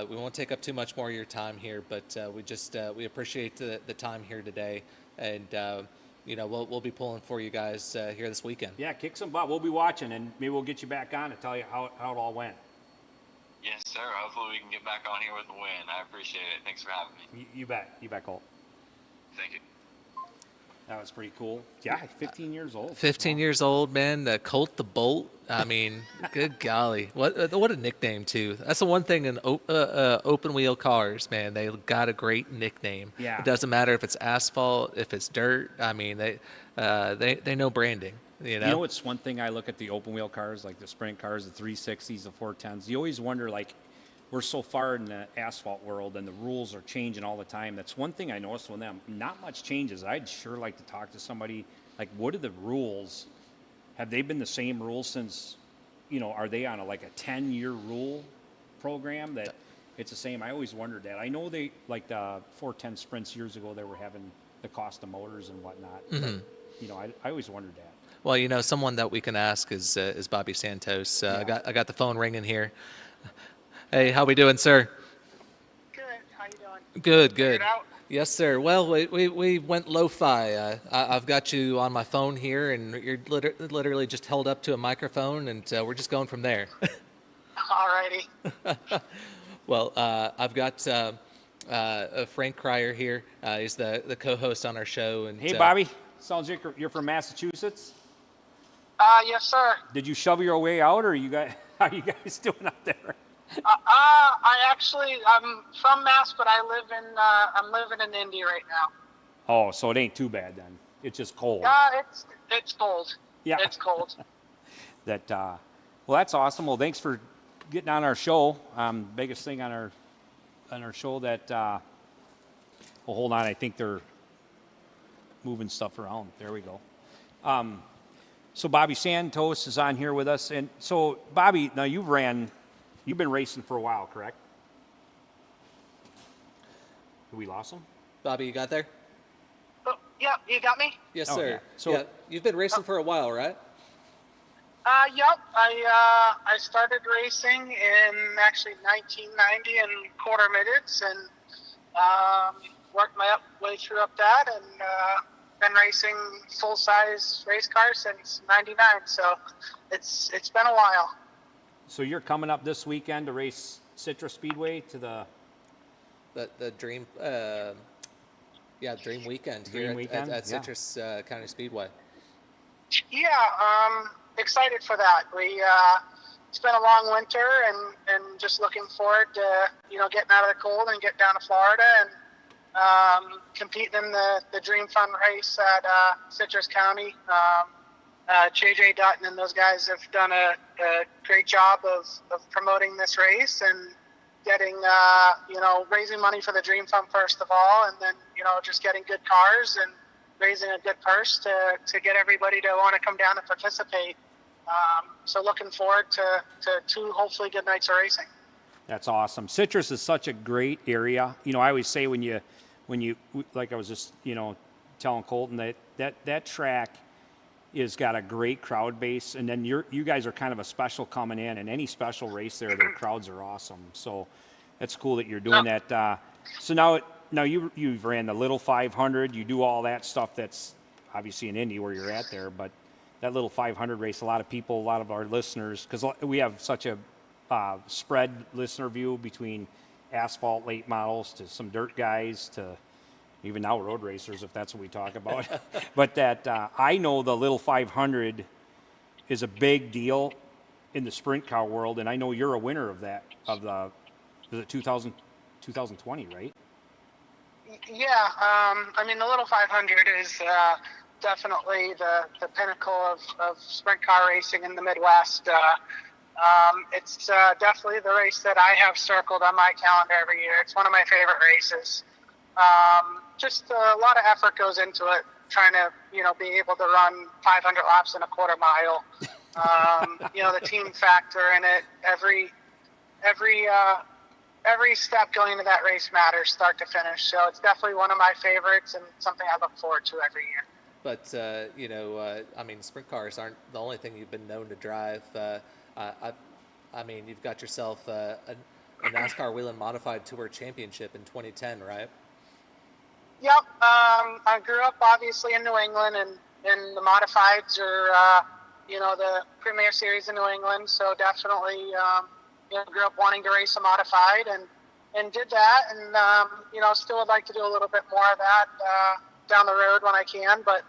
We won't take up too much more of your time here, but we appreciate the time here today, and we'll be pulling for you guys here this weekend. Yeah, kick some butt. We'll be watching, and maybe we'll get you back on and tell you how it all went. Yes, sir. Hopefully we can get back on here with a win. I appreciate it. Thanks for having me. You bet. You bet, Colt. Thank you. That was pretty cool. Yeah, 15 years old. 15 years old, man. Colt the Bolt. I mean, good golly, what a nickname too. That's the one thing in open wheel cars, man. They got a great nickname. Yeah. It doesn't matter if it's asphalt, if it's dirt. I mean, they know branding. You know what's one thing I look at the open wheel cars, like the sprint cars, the 360s, the 410s. You always wonder, like, we're so far in the asphalt world and the rules are changing all the time. That's one thing I noticed with them. Not much changes. I'd sure like to talk to somebody, like, what are the rules? Have they been the same rules since, are they on a 10-year rule program that it's the same? I always wondered that. I know they, like the 410 sprints years ago, they were having the cost of motors and whatnot. Mm-hmm. But, I always wondered that. Well, someone that we can ask is Bobby Santos. Yeah. I got the phone ringing here. Hey, how we doing, sir? Good. How you doing? Good. Figured out? Yes, sir. Well, we went lo-fi. I've got you on my phone here, and you're literally just held up to a microphone, and we're just going from there. Alrighty. Well, I've got Frank Kreyer here. He's the co-host on our show. And Hey, Bobby. Sounds like you're from Massachusetts. Yes, sir. Did you shovel your way out, or how are you guys doing up there? I'm from Mass, but I'm living in Indy right now. Oh, so it ain't too bad then. It's just cold. It's cold. Yeah. It's cold. Well, that's awesome. Well, thanks for getting on our show. Biggest thing on our show that. Well, hold on. I think they're moving stuff around. There we go. So Bobby Santos is on here with us, and so Bobby, now you've been racing for a while, correct? We lost him? Bobby, you got there? Oh, yeah, you got me? Yes, Oh, sir. yeah. So- yeah, you've been racing for a while, right? Yep. I started racing in actually 1990 in quarter midgets and worked my way through that and been racing full size race cars since '99. So it's been a while. So you're coming up this weekend to race Citrus Speedway to The Dream, Dream Weekend Dream here Weekend? at Yeah. Citrus County Speedway. Yeah, excited for that. It's been a long winter and just looking forward to getting out of the cold and get down to Florida and competing in the Dream Fun race at Citrus County. JJ Dutton and those guys have done a great job of promoting this race and getting raising money for the Dream Fund first of all, and then just getting good cars and raising a good purse to get everybody to want to come down and participate. So looking forward to two hopefully good nights of racing. That's awesome. Citrus is such a great area. I always say when you like I was just telling Colton that track is got a great crowd base, and then you guys are kind of a special coming in, and any special race there, the crowds are awesome. So that's cool that you're doing that. So now you've ran the Little 500. You do all that stuff that's obviously in Indy where you're at there, but that Little 500 race, a lot of our listeners, because we have such a spread listener view between asphalt late models to some dirt guys to even now road racers, if that's what we talk about. But that I know the Little 500 is a big deal in the sprint car world, and I know you're a winner of that, is it 2020, right? Yeah, the Little 500 is definitely the pinnacle of sprint car racing in the Midwest. It's definitely the race that I have circled on my calendar every year. It's one of my favorite races. Just a lot of effort goes into it, trying to, be able to run 500 laps in a quarter mile. The team factor in it, every step going into that race matters, start to finish. So it's definitely one of my favorites and something I look forward to every year. But sprint cars aren't the only thing you've been known to drive. You've got yourself a NASCAR Whelen Modified Tour Championship in 2010, right? Yep. I grew up obviously in New England, and the modifieds are, the premier series in New England. So definitely, grew up wanting to race a modified and did that. And, still would like to do a little bit more of that down the road when I can. But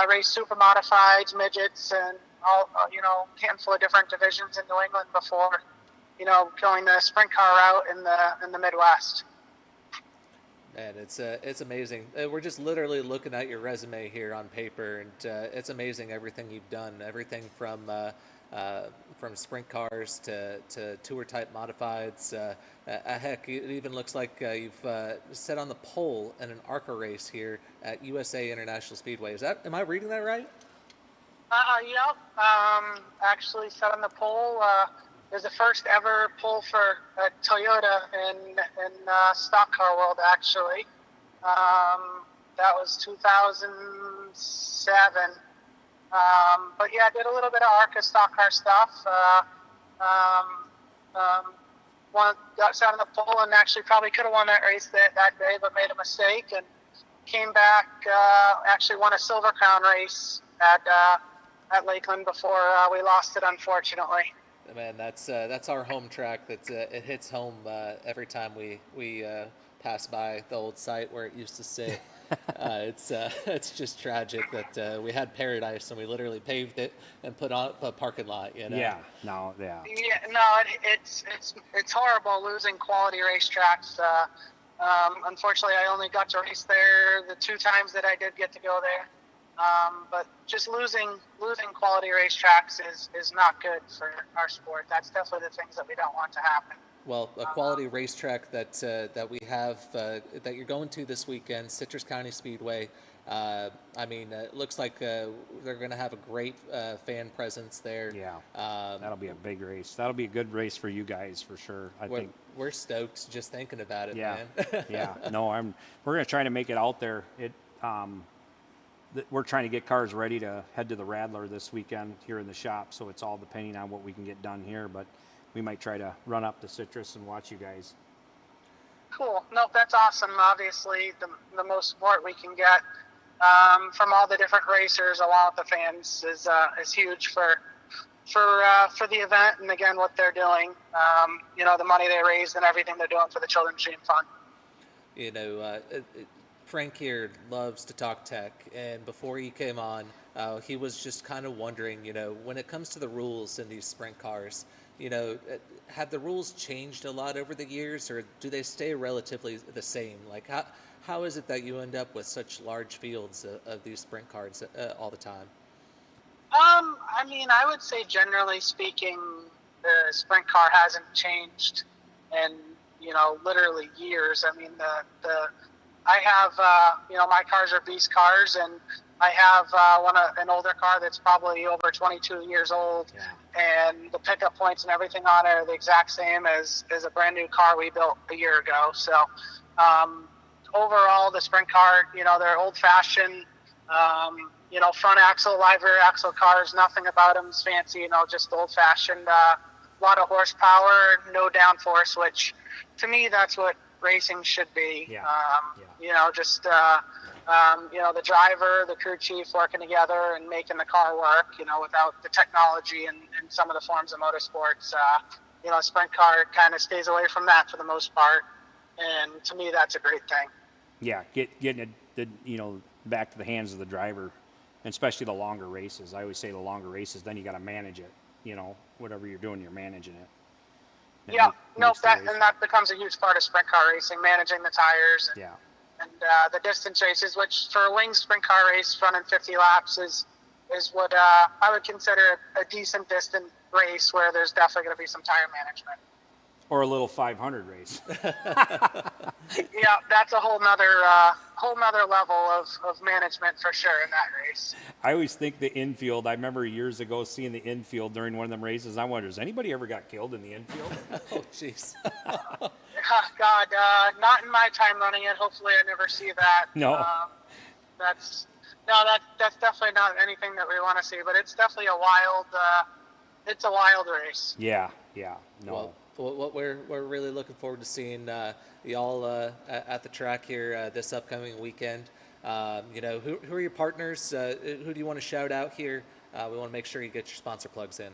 race super modifieds, midgets, and all, handful of different divisions in New England before, going the sprint car route in the Midwest. Man, it's amazing. We're just literally looking at your resume here on paper, and it's amazing everything you've done. Everything from sprint cars to tour type modifieds. Heck, it even looks like you've set on the pole in an ARCA race here at USA International Speedway. Am I reading that right? Yep. Actually set on the pole. It was the first ever pole for Toyota in stock car world, actually. That was 2007. But yeah, I did a little bit of ARCA stock car stuff. Got set on the pole and actually probably could have won that race that day, but made a mistake and came back. Actually won a Silver Crown race at Lakeland before we lost it, unfortunately. Man, that's our home track. It hits home every time we pass by the old site where it used to sit. It's just tragic that we had Paradise and we literally paved it and put on a parking lot. Yeah. No. Yeah. Yeah. No. It's horrible losing quality racetracks. Unfortunately, I only got to race there the 2 times that I did get to go there. But just losing quality racetracks is not good for our sport. That's definitely the things that we don't want to happen. Well, a quality racetrack that we have that you're going to this weekend, Citrus County Speedway. It looks like they're going to have a great fan presence there. Yeah, that'll be a big race. That'll be a good race for you guys for sure. I think we're stoked just thinking about it, yeah. man. Yeah, no, we're going to try to make it out there. We're trying to get cars ready to head to the Radler this weekend here in the shop, so it's all depending on what we can get done here, but we might try to run up to Citrus and watch you guys. Cool. Nope, that's awesome. Obviously, the most support we can get from all the different racers along with the fans is huge for the event, and again, what they're doing, the money they raised and everything they're doing for the Children's Dream Fund. Frank here loves to talk tech, and before he came on, he was just kind of wondering, when it comes to the rules in these sprint cars, have the rules changed a lot over the years, or do they stay relatively the same? Like, how is it that you end up with such large fields of these sprint cars all the time? I would say generally speaking, the sprint car hasn't changed in, literally years. I have, my cars are beast cars, and I have an older car that's probably over 22 years old, and the pickup points and everything on it are the exact same as a brand new car we built a year ago. So overall, the sprint car, they're old-fashioned, front axle, live rear axle cars. Nothing about them is fancy, just old-fashioned. A lot of horsepower, no downforce, which to me, that's what racing should be. The driver, the crew chief working together and making the car work, without the technology and some of the forms of motorsports. A sprint car kind of stays away from that for the most part. And to me, that's a great thing. Yeah, getting it, back to the hands of the driver, and especially the longer races. I always say the longer races, then you got to manage it. Whatever you're doing, you're managing it. And that becomes a huge part of sprint car racing, managing the tires and the distance races, which for a wing sprint car race running 50 laps is what I would consider a decent distance race where there's definitely going to be some tire management. Or a little 500 race. Yeah, that's a whole nother level of management for sure in that race. I always think the infield, I remember years ago seeing the infield during one of them races. I wonder, has anybody ever got killed in the infield? Oh, jeez. God, not in my time running it. Hopefully I never see that. No. That's definitely not anything that we want to see, but it's definitely it's a wild race. Yeah, no. Well, what we're really looking forward to seeing y'all at the track here this upcoming weekend. Who are your partners? Who do you want to shout out here? We want to make sure you get your sponsor plugs in.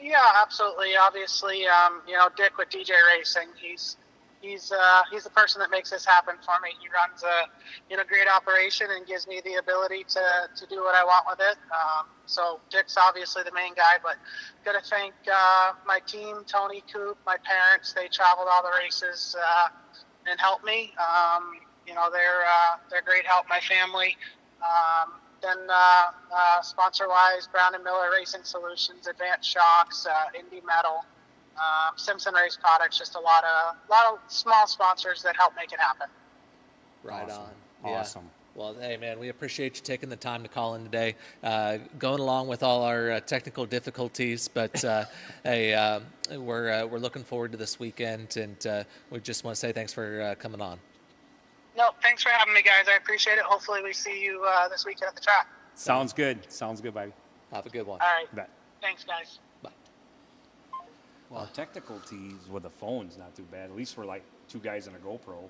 Yeah, absolutely. Obviously, Dick with DJ Racing. He's the person that makes this happen for me. He runs a great operation and gives me the ability to do what I want with it. So Dick's obviously the main guy, but got to thank my team, Tony, Coop, my parents. They traveled all the races and helped me. They're great help. My family. Then sponsor-wise, Brown and Miller Racing Solutions, Advanced Shocks, Indy Metal. Simpson Race Products, just a lot of small sponsors that help make it happen. Right Awesome. on. Yeah. Awesome. Well, hey, man, we appreciate you taking the time to call in today, going along with all our technical difficulties. But, hey, we're looking forward to this weekend, and we just want to say thanks for coming on. No, thanks for having me, guys. I appreciate it. Hopefully we see you this weekend at the track. Sounds good, buddy. Have a good one. All right. Bet. Thanks, guys. Bye. Well, technicalities with the phone's not too bad. At least we're like two guys in a GoPro.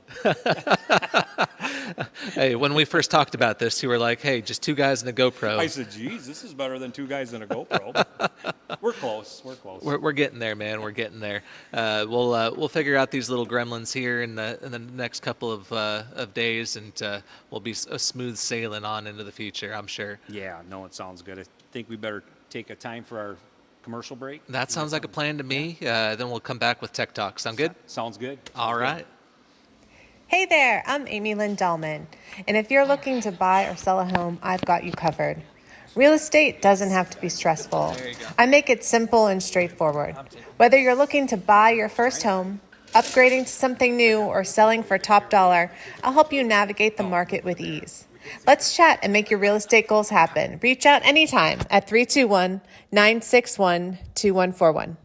Hey, when we first talked about this, you were like, hey, just two guys in a GoPro. I said, geez, this is better than two guys in a GoPro. We're close. We're getting there, man. We're getting there. We'll figure out these little gremlins here in the next couple of days, and we'll be a smooth sailing on into the future, I'm sure. Yeah, no, it sounds good. I think we better take a time for our commercial break. That sounds like a plan to me. Then we'll come back with Tech Talk. Sound good? Sounds good. All right. Hey there, I'm Amy Lynn Dahlman, and if you're looking to buy or sell a home, I've got you covered. Real estate doesn't have to be stressful. I make it simple and straightforward. Whether you're looking to buy your first home, upgrading to something new, or selling for top dollar, I'll help you navigate the market with ease. Let's chat and make your real estate goals happen. Reach out anytime at 321-961-2141.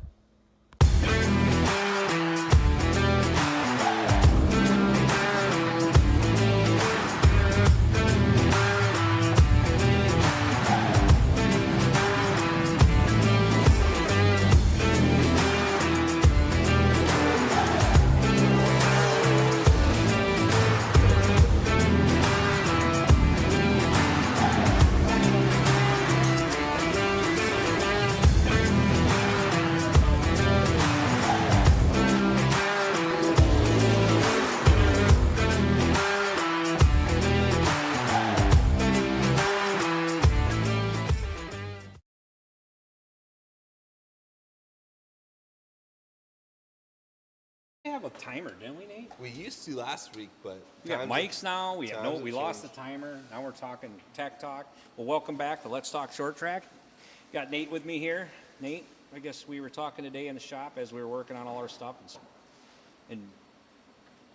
We have a timer, didn't we, Nate? We used to last week, but We got mics now. We times have lost the changed. timer. Now we're talking Tech Talk. Well, welcome back to Let's Talk Short Track. Got Nate with me here. Nate, I guess we were talking today in the shop as we were working on all our stuff and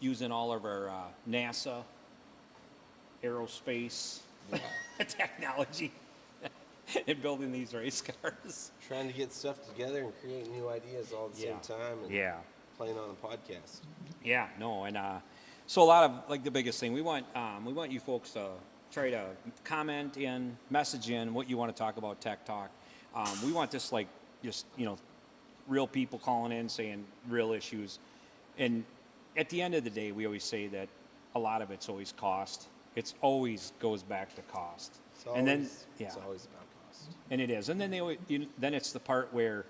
using all of our NASA aerospace technology in building these race cars. Trying to get stuff together and create new ideas all at the Yeah. same time. And Yeah. Playing on the podcast. Yeah, no, and so a lot of, like, the biggest thing we want you folks to try to comment in, message in what you want to talk about Tech Talk. We want this, like, just, real people calling in saying real issues, and at the end of the day, we always say that a lot of it's always cost. It's always goes back to cost, It's always, and then it's always about cost. and it is, and then then it's the part where,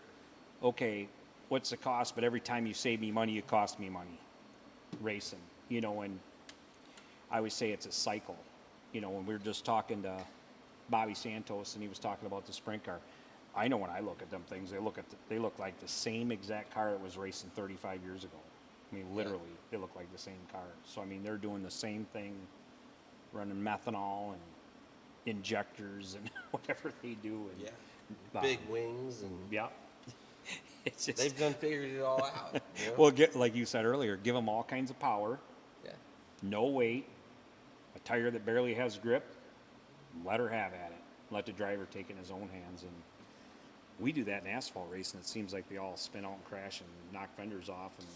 okay, what's the cost? But every time you save me money, it costs me money. Racing, and I always say it's a cycle. When we were just talking to Bobby Santos and he was talking about the sprint car, I know when I look at them things, they look like the same exact car that was racing 35 years ago. I mean, literally, they look like the same car. So, I mean, they're doing the same thing, running methanol and injectors and whatever they do. And, Yeah. Big wings and Yeah. It's just, they've done figured it all out. You know? well, like you said earlier, give them all kinds of power, Yeah. no weight, a tire that barely has grip, let her have at it. Let the driver take it in his own hands. And we do that in asphalt racing. It seems like they all spin out and crash and knock fenders off. And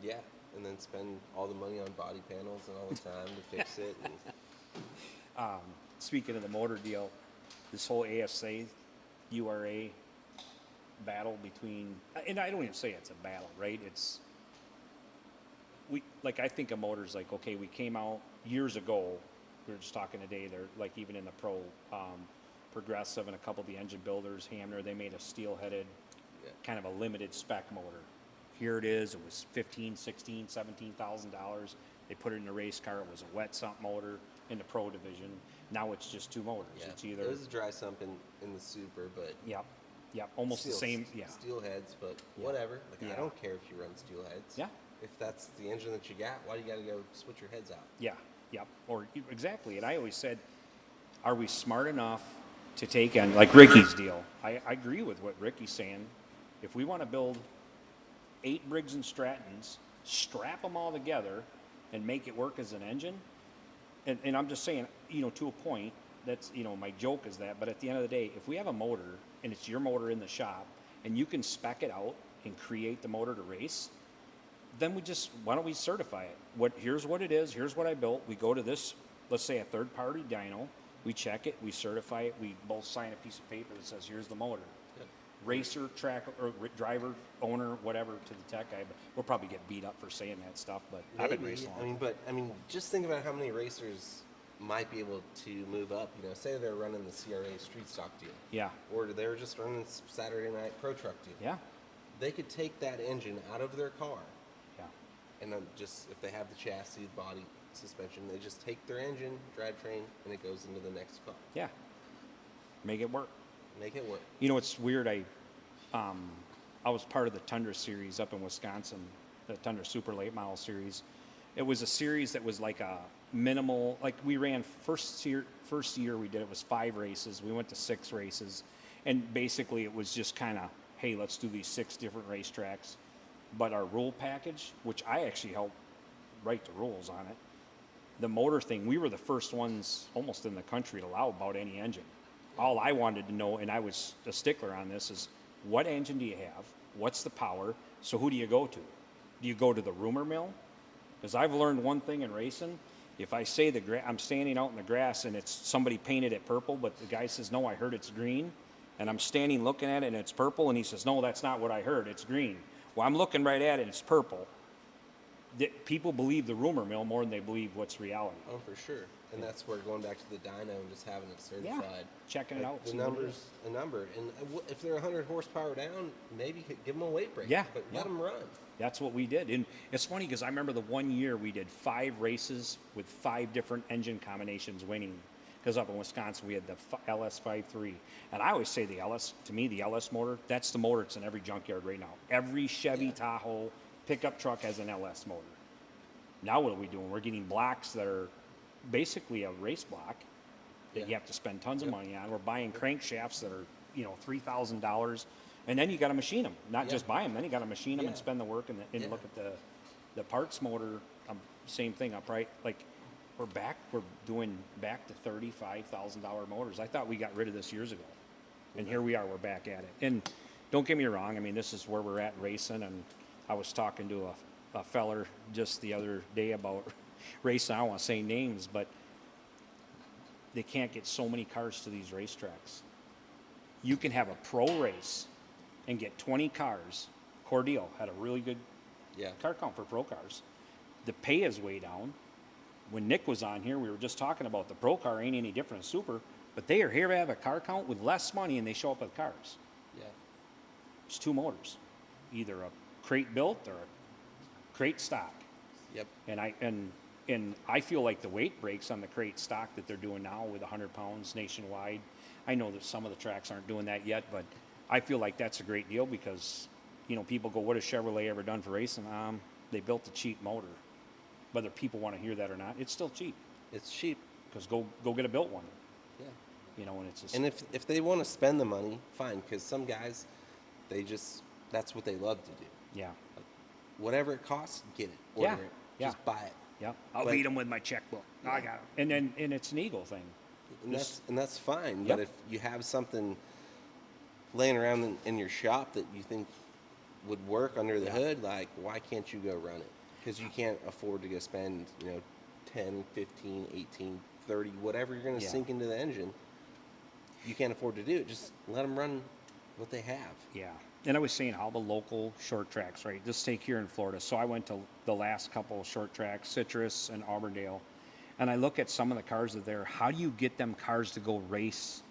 Yeah. And then spend all the money on body panels and all the time to fix it. And speaking of the motor deal, this whole ASA, URA battle between, and I don't even say it's a battle, right? It's, I think of motors like, okay, we came out years ago, we were just talking today, they're like even in the pro, Progressive and a couple of the engine builders, Hamner, they made a steel-headed, kind of a limited spec motor. Here it is, it was $15,000, $16,000, $17,000. They put it in a race car, it was a wet sump motor in the pro division. Now it's just two motors. yeah, It's either, there's a dry sump in the Super, but yep, almost the same, steel heads, but Yeah. whatever. Like Yeah. I don't care if you run steel heads. Yeah. If that's the engine that you got, why do you got to go switch your heads out? Yeah, or exactly. And I always said, are we smart enough to take on, like Ricky's deal? I agree with what Ricky's saying. If we want to build 8 Briggs and Strattons, strap them all together and make it work as an engine, and I'm just saying, to a point, that's, my joke is that, but at the end of the day, if we have a motor and it's your motor in the shop and you can spec it out and create the motor to race, then why don't we certify it? Here's what it is, here's what I built. We go to this, let's say a third-party dyno, we check it, we certify it, we both sign a piece of paper that says, here's the motor. Yep. Racer, track, or driver, owner, whatever, to the tech guy, but we'll probably get beat up for saying that stuff, but I've been Maybe. racing long. I mean, just think about how many racers might be able to move up. Say they're running the CRA street stock deal. Yeah, Or they're just running Saturday night pro truck deal. yeah, They could take that engine out of their car, yeah, and then just, if they have the chassis, the body, suspension, they just take their engine, drivetrain, and it goes into the next car. yeah. Make it work. Make it work. It's weird. I was part of the Tundra series up in Wisconsin, the Tundra Super Late Model Series. It was a series that was like a minimal, like we ran first year we did it was 5 races. We went to 6 races, and basically it was just kind of, hey, let's do these 6 different racetracks. But our rule package, which I actually helped write the rules on it, the motor thing, we were the first ones almost in the country to allow about any engine. All I wanted to know, and I was a stickler on this, is what engine do you have? What's the power? So who do you go to? Do you go to the rumor mill? Because I've learned one thing in racing. If I say I'm standing out in the grass and it's somebody painted it purple, but the guy says, no, I heard it's green, and I'm standing looking at it and it's purple, and he says, no, that's not what I heard, it's green. Well, I'm looking right at it and it's purple. People believe the rumor mill more than they believe what's reality. Oh, for sure. And that's where going back to the dyno and just having it certified. Checking it out. The see what it number's is. a number. And if they're 100 horsepower down, maybe give them a weight break. Yeah, But yeah. let them run. That's what we did. And it's funny because I remember the one year we did 5 races with 5 different engine combinations winning. Because up in Wisconsin, we had the LS53. And I always say the LS motor, that's the motor that's in every junkyard right now. Every Chevy Tahoe pickup truck has an LS motor. Now what are we doing? We're getting blocks that are basically a race block that you have to spend tons of money on. We're buying crankshafts that are, $3,000. And then you got to machine them. Not just buy them, then you got to machine them and spend the work and look at the parts motor. Same thing, upright. Like, we're doing back to $35,000 motors. I thought we got rid of this years ago. And here we are, we're back at it. And don't get me wrong, I mean, this is where we're at racing. And I was talking to a feller just the other day about racing. I don't want to say names, but they can't get so many cars to these racetracks. You can have a pro race and get 20 cars. Cordeal had a really good car count for pro cars. The pay is way down. When Nick was on here, we were just talking about the pro car ain't any different than super, but they are here to have a car count with less money and they show up with cars. Yeah. It's 2 motors, either a crate built or a crate stock. Yep. And I feel like the weight breaks on the crate stock that they're doing now with 100 pounds nationwide. I know that some of the tracks aren't doing that yet, but I feel like that's a great deal because, people go, what has Chevrolet ever done for racing? they built a cheap motor. Whether people want to hear that or not, it's still cheap. It's cheap. Because go get a built one. Yeah. You know, and it's just. And if they want to spend the money, fine. Because some guys, that's what they love to do. Yeah. Whatever it costs, get it. Order Yeah. it. Yeah. Just buy it. Yeah. I'll beat them with my checkbook. I got it. And it's an ego thing. And that's fine. Yep. But if you have something laying around in your shop that you think would work under the hood, like, why can't you go run it? Because you can't afford to go spend, 10, 15, 18, 30, whatever you're going to sink into the engine. You can't afford to do it. Just let them run what they have. Yeah. And I was saying how the local short tracks, right? Just take here in Florida. So I went to the last couple of short tracks, Citrus and Auburndale, and I look at some of the cars that are there. How do you get them cars to go race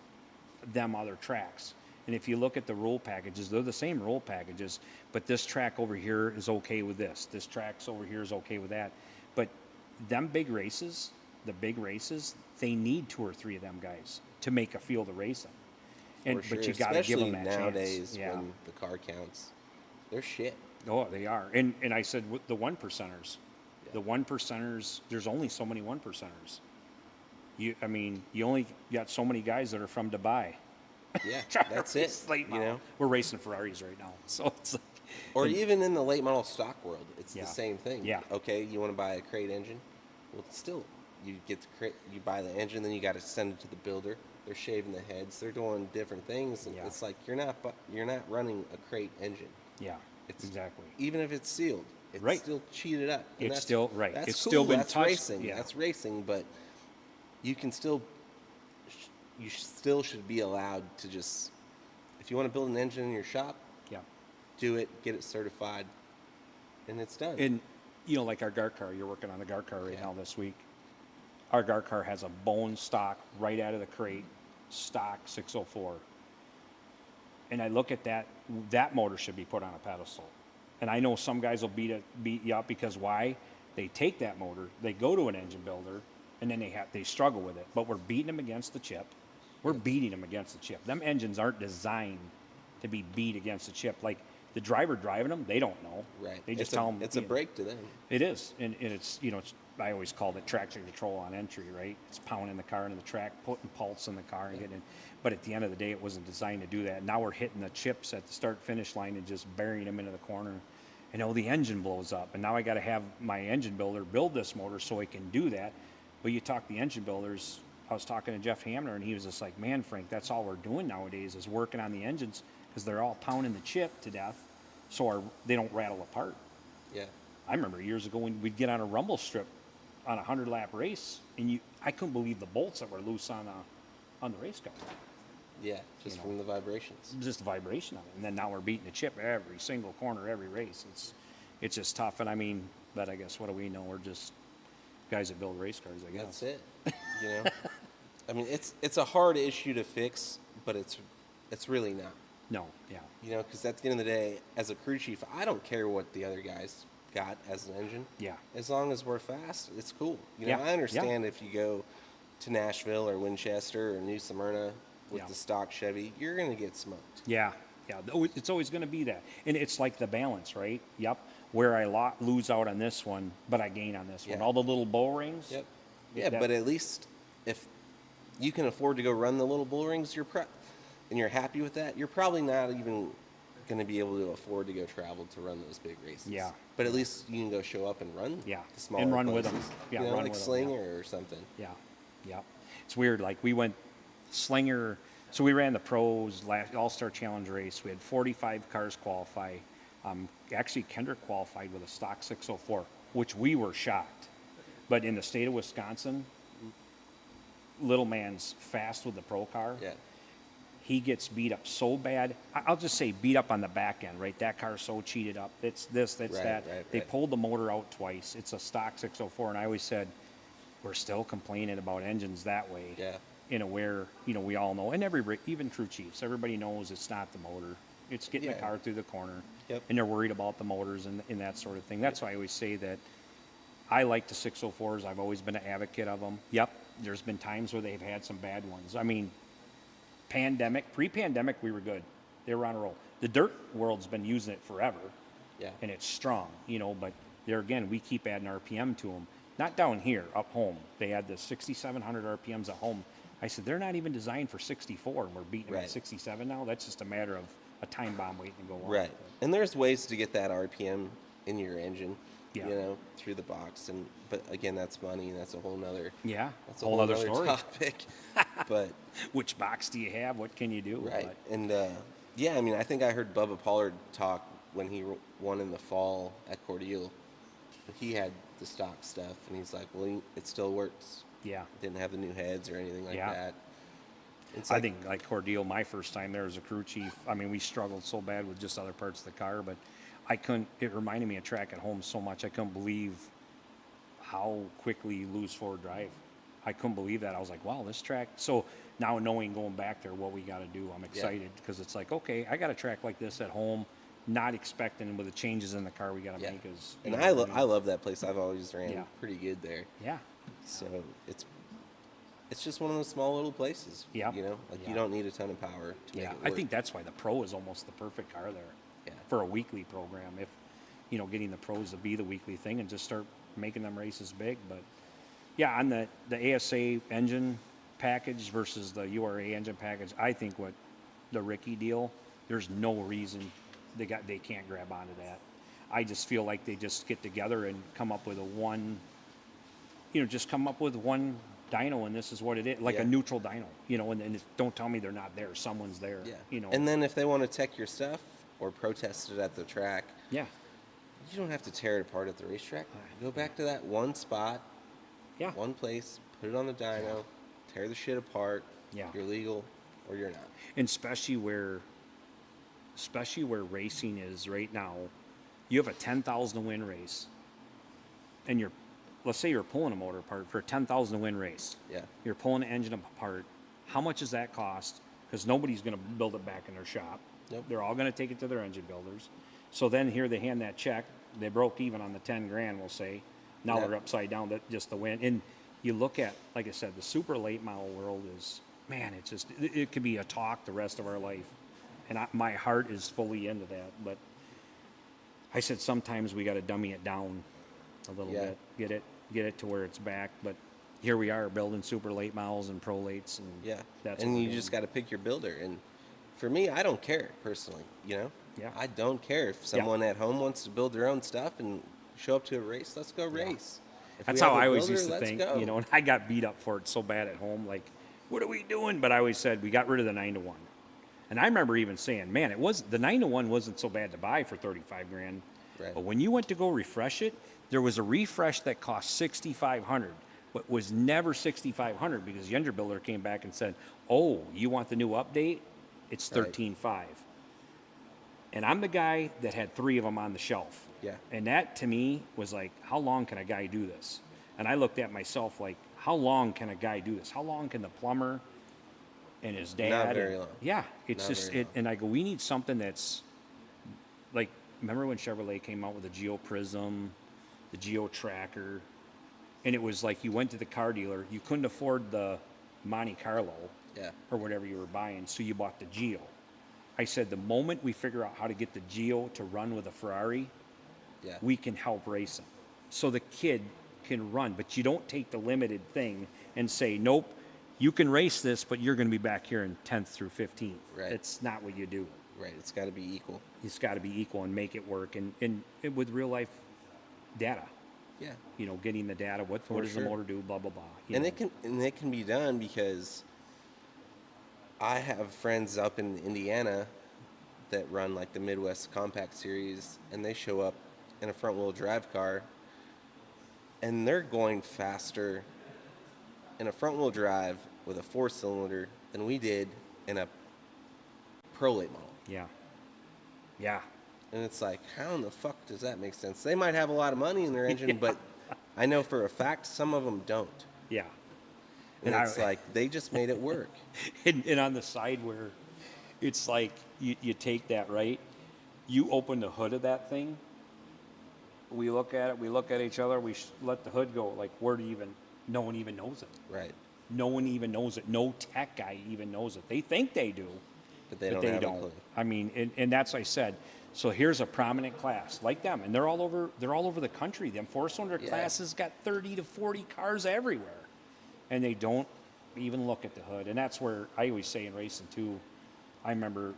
them other tracks? And if you look at the rule packages, they're the same rule packages, but this track over here is okay with this. This track's over here is okay with that. But them big races, they need 2 or 3 of them guys to make a field of racing. But you got to give them that nowadays chance. when the car counts, they're shit. Oh, they are. And I said the 1%ers. The 1%ers, there's only so many 1%ers. You only got so many guys that are from Dubai. Yeah, that's it. We're racing Ferraris right now. So it's like, or even in the late model stock world, it's the same thing. Yeah. Okay, you want to buy a crate engine? Well, still, you get the crate, you buy the engine, then you got to send it to the builder. They're shaving the heads. They're doing different things, and it's like you're not running a crate engine. Yeah, it's exactly. Even if it's sealed, it's right. still cheated up. And it's still right. That's it's cool. still been that's touched. racing. Yeah. That's racing, but you can still. You still should be allowed to just, if you want to build an engine in your shop, do it, get it certified, and it's done. And like our guard car, you're working on the guard car right now this week. Our guard car has a bone stock right out of the crate, stock 604. And I look at that motor should be put on a pedestal. And I know some guys will beat you up because why? They take that motor, they go to an engine builder, and then they struggle with it. But we're beating them against the chip. We're beating them against the chip. Them engines aren't designed to be beat against the chip. Like the driver driving them, they don't know. Right. They just tell them. It's a break to them. It is, and it's I always called it traction control on entry, right? It's pounding the car into the track, putting pulse in the car, and getting in. But at the end of the day, it wasn't designed to do that. Now we're hitting the chips at the start-finish line and just burying them into the corner. And the engine blows up, and now I got to have my engine builder build this motor so it can do that. But you talk the engine builders. I was talking to Jeff Hamner, and he was just like, "Man, Frank, that's all we're doing nowadays is working on the engines because they're all pounding the chip to death, so they don't rattle apart." Yeah. I remember years ago when we'd get on a rumble strip on a 100-lap race, and I couldn't believe the bolts that were loose on the race car. Yeah, just from the vibrations. Just the vibration of it. And then now we're beating the chip every single corner, every race. It's just tough. And but I guess what do we know? We're just guys that build race cars, I guess. That's it. It's a hard issue to fix, but it's really not. No, yeah. Because at the end of the day, as a crew chief, I don't care what the other guys got as an engine. Yeah. As long as we're fast, it's cool. Yeah. I understand if you go to Nashville or Winchester or New Smyrna with the stock Chevy, you're going to get smoked. Yeah. It's always going to be that. And it's like the balance, right? Yep. Where I lose out on this one, but I gain on this one. All the little bull rings. Yep. Yeah, but at least if you can afford to go run the little bull rings, and you're happy with that, you're probably not even going to be able to afford to go travel to run those big races. Yeah. But at least you can go show up and run. Yeah. The smaller And run places. with them. Yeah. Run Run like with Slinger them, or something. Yeah. Yeah. It's weird. Like we went Slinger. So we ran the pros All-Star Challenge race. We had 45 cars qualify. Actually, Kendrick qualified with a stock 604, which we were shocked. But in the state of Wisconsin, little man's fast with the pro car. Yeah. He gets beat up so bad. I'll just say beat up on the back end, right? That car's so cheated up. It's this, that's that. They pulled the motor out twice. It's a stock 604, and I always said, we're still complaining about engines that way. Yeah. Where, we all know, and even crew chiefs, everybody knows it's not the motor. It's getting the car through the corner. Yep. And they're worried about the motors and that sort of thing. That's why I always say that I like the 604s. I've always been an advocate of them. Yep, there's been times where they've had some bad ones. Pre-pandemic, we were good. They were on a roll. The dirt world's been using it forever. Yeah. And it's strong, but there again, we keep adding RPM to them. Not down here, up home. They had the 6,700 RPMs at home. I said, they're not even designed for 64, and we're beating them Right. at 67 now. That's just a matter of a time bomb waiting to go off. Right. And there's ways to get that RPM in your engine, Yeah. you know, through the box. But again, that's money, and that's a whole nother, Yeah, that's a whole other story. topic. But Which box do you have? What can you do? right. But, And yeah, I mean, I think I heard Bubba Pollard talk when he won in the fall at Cordeal. He had the stock stuff, and he's like, well, it still works. yeah. Didn't have the new heads or anything like Yeah. that. It's I like, think like Cordeal, my first time there as a crew chief, I mean, we struggled so bad with just other parts of the car, but it reminded me of track at home so much. I couldn't believe how quickly you lose forward drive. I couldn't believe that. I was like, wow, this track. So now knowing going back there, what we got to do, I'm excited because it's like, okay, I got a track like this at home, not expecting with the changes in the car we got to yeah. make. And I love that place. I've always ran Yeah. pretty good there. Yeah. So it's just one of those small little places. Yeah. You know, like Yeah. you don't need a ton of power to Yeah, make it I work. think that's why the Pro is almost the perfect car there. Yeah. For a weekly program, if getting the pros to be the weekly thing and just start making them races big. But yeah, on the ASA engine package versus the URA engine package, I think what the Ricky deal, there's no reason they can't grab onto that. I just feel like they just get together and come up with just come up with one dyno, and this is what it is, like Yeah. a neutral dyno, and don't tell me they're not there. Someone's there, Yeah. And then if they want to tech your stuff or protest it at the track, yeah, you don't have to tear it apart at the racetrack. Go back to that one spot, yeah, one place, put it on the dyno, tear the shit apart. Yeah. You're legal or you're not. and especially where racing is right now. You have a 10,000 to win race, and let's say you're pulling a motor apart for a 10,000 to win race. Yeah. You're pulling the engine apart. How much does that cost? Because nobody's going to build it back in their shop. Nope. They're all going to take it to their engine builders. So then here they hand that check. They broke even on the 10 grand, we'll say. Now Yeah. they're upside down. That just the win. And you look at, like I said, the super late model world is, man, it could be a talk the rest of our life. And my heart is fully into that. But I said sometimes we got to dummy it down a little Yeah. bit, get it to where it's back. But here we are building super late models and pro lates, and Yeah. that's and what you we're just doing. got to pick your builder. And for me, I don't care personally, you know? Yeah. I don't care if someone at home wants to build their own stuff and show up to a race. Let's go race. If That's we how have a I always builder, used to let's think, go. and I got beat up for it so bad at home. Like, what are we doing? But I always said we got rid of the 9-to-1, and I remember even saying, man, the 9-to-1 wasn't so bad to buy for 35 grand. Right. But when you went to go refresh it, there was a refresh that cost 6,500, but was never 6,500 because the engine builder came back and said, "Oh, you want the new update? It's Right. 13,500." And I'm the guy that had 3 of them on the shelf. Yeah. And that to me was like, how long can a guy do this? And I looked at myself like, how long can a guy do this? How long can the plumber and his dad? Not very long. Yeah, it's Not just very it. And I go, we need something that's like, remember when Chevrolet came out with the Geo Prism, the Geo Tracker, and it was like you went to the car dealer, you couldn't afford the Monte Carlo Yeah. or whatever you were buying, so you bought the Geo. I said, the moment we figure out how to get the Geo to run with a Ferrari, Yeah. we can help race him. So the kid can run, but you don't take the limited thing and say, nope, you can race this, but you're going to be back here in 10th through 15th. Right. It's not what you do. Right. It's got to be equal. It's got to be equal and make it work. And with real life data, Yeah. getting the data, what does sure. the motor do, blah, blah, blah. And it can be done because I have friends up in Indiana that run like the Midwest Compact Series, and they show up in a front-wheel drive car, and they're going faster in a front-wheel drive with a 4-cylinder than we did in a Pro Late model. Yeah. Yeah. And it's like, how in the fuck does that make sense? They might have a lot of money in their engine, but I know for a fact some of them don't. Yeah. And And it's like, they just made it work. And on the side where it's like you take that, right? You open the hood of that thing. We look at it. We look at each other. We let the hood go. Like, no one even knows it. Right. No one even knows it. No tech guy even knows it. They think they do, But they but don't they have don't. a clue. I mean, and that's what I said. So here's a prominent class like them, and they're all over the country. Them 4-cylinder classes got 30 to 40 cars everywhere, and they don't even look at the hood. And that's where I always say in racing too. I remember,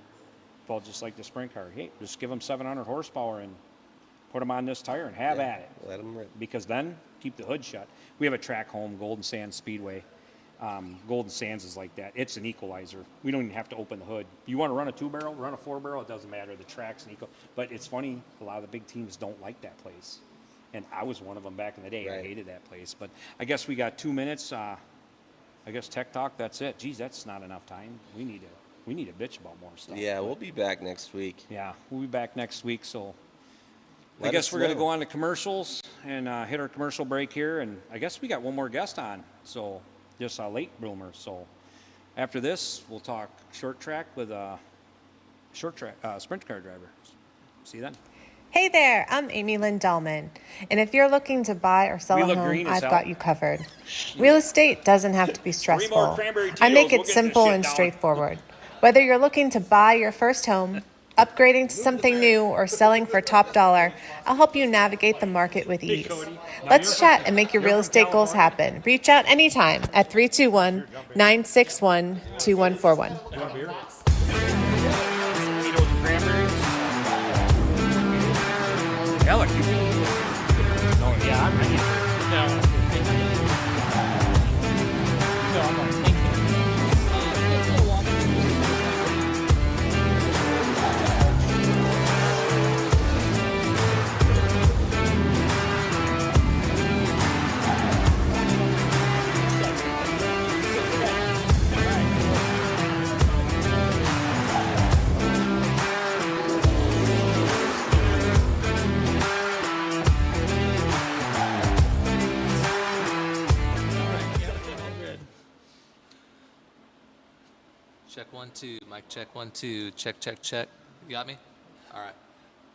well, just like the sprint car, hey, just give them 700 horsepower and put them on this tire and have at it. Let them rip. Because then keep the hood shut. We have a track home, Golden Sands Speedway. Golden Sands is like that. It's an equalizer. We don't even have to open the hood. You want to run a 2-barrel, run a 4-barrel, it doesn't matter. The track's an equal. But it's funny, a lot of the big teams don't like that place. And I was one of them back in the day. Right. I hated that place. But I guess we got 2 minutes. I guess Tech Talk, that's it. Geez, that's not enough time. We need to bitch about more stuff. Yeah, we'll be back next week. Yeah, we'll be back next week. So I Let guess us we're going to know. go on to commercials and hit our commercial break here. And I guess we got one more guest on. So just a late bloomer. So after this, we'll talk short track with a sprint car driver. See you then. Hey there, I'm Amy Lynn Dahlman, and if you're looking to buy or sell We a look home, green as I've hell. got you covered. Real estate doesn't have to be stressful. cranberry I make Tito's, we'll it get simple this shit and down. straightforward. Whether you're looking to buy your first home, upgrading to something new, or selling for top dollar, I'll help you navigate the market with ease. Let's chat and make your real estate goals happen. Reach out anytime at 321-961-2141. Yeah, look. No, yeah, I'm ready. Check 1 2. Mic check 1 2. Check check check. You got me? All right.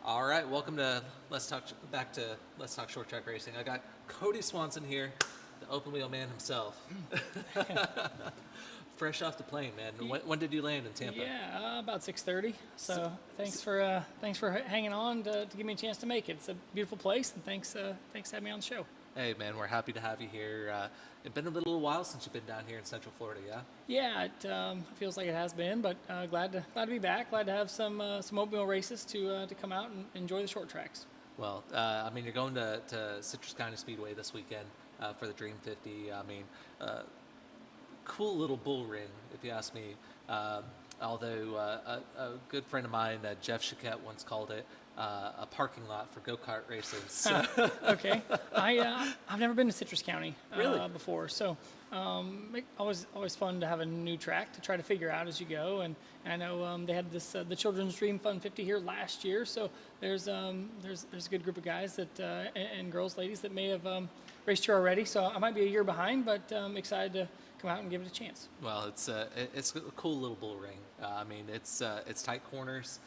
All right. Welcome to Let's Talk Short Track Racing. I got Kody Swanson here, the open wheel man himself. Fresh off the plane, man. When did you land in Tampa? Yeah, about 6:30. So thanks for hanging on to give me a chance to make it. It's a beautiful place, and thanks for having me on the show. Hey, man, we're happy to have you here. It's been a little while since you've been down here in Central Florida, yeah? Yeah, it feels like it has been, but glad to be back. Glad to have some open wheel races to come out and enjoy the short tracks. Well, I mean, you're going to Citrus County Speedway this weekend for the Dream 50. I mean, cool little bull ring, if you ask me. Although a good friend of mine, Jeff Chiquette, once called it a parking lot for go-kart races. So. Okay, I've never been to Citrus County Really? before, so always fun to have a new track to try to figure out as you go. And I know they had this the Children's Dream Fun 50 here last year, so there's a good group of guys that and girls, ladies that may have raced here already. So I might be a year behind, but excited to come out and give it a chance. Well, it's a cool little bull ring. I mean, it's tight corners.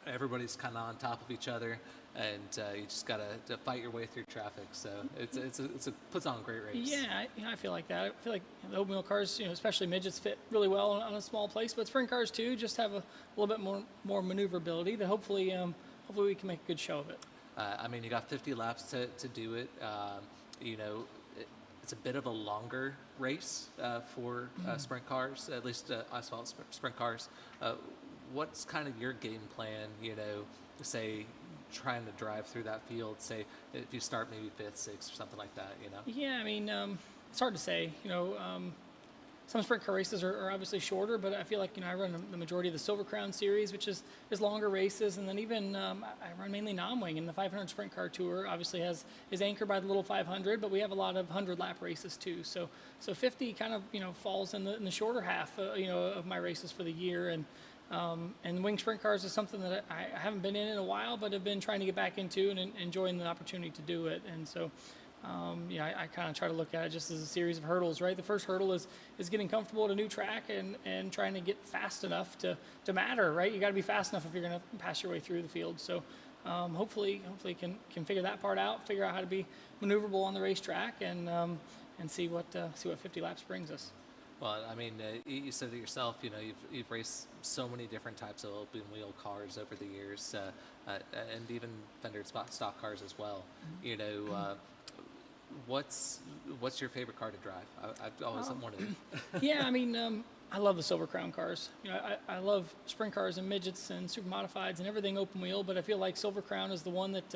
Everybody's kind of on top of each other, and you just gotta fight your way through traffic. So it puts on a great race. Yeah, I feel like that. I feel like the open wheel cars, especially midgets, fit really well on a small place. But sprint cars too just have a little bit more maneuverability. That hopefully we can make a good show of it. I mean, you got 50 laps to do it. It's a bit of a longer race for sprint cars, at least asphalt sprint cars. What's kind of your game plan, say trying to drive through that field, say if you start maybe 5th, 6th or something like that, Yeah, I mean, it's hard to say. Some sprint car races are obviously shorter, but I feel like, I run the majority of the Silver Crown series, which is longer races. And then even I run mainly non-wing, and the 500 Sprint Car Tour obviously is anchored by the little 500, but we have a lot of 100-lap races too. So 50 kind of, falls in the shorter half, of my races for the year. And wing sprint cars is something that I haven't been in a while, but have been trying to get back into and enjoying the opportunity to do it. And so, I kind of try to look at it just as a series of hurdles, right? The first hurdle is getting comfortable at a new track and trying to get fast enough to matter, right? You got to be fast enough if you're going to pass your way through the field. So hopefully can figure that part out, figure out how to be maneuverable on the racetrack, and see what 50 laps brings us. Well, I mean, you said it yourself. You know, you've raced so many different types of open wheel cars over the years, and even fendered stock cars as well. You know, what's your favorite car to drive? I've always wanted. Yeah, I mean, I love the Silver Crown cars. You know, I love sprint cars and midgets and super modifieds and everything open wheel, but I feel like Silver Crown is the one that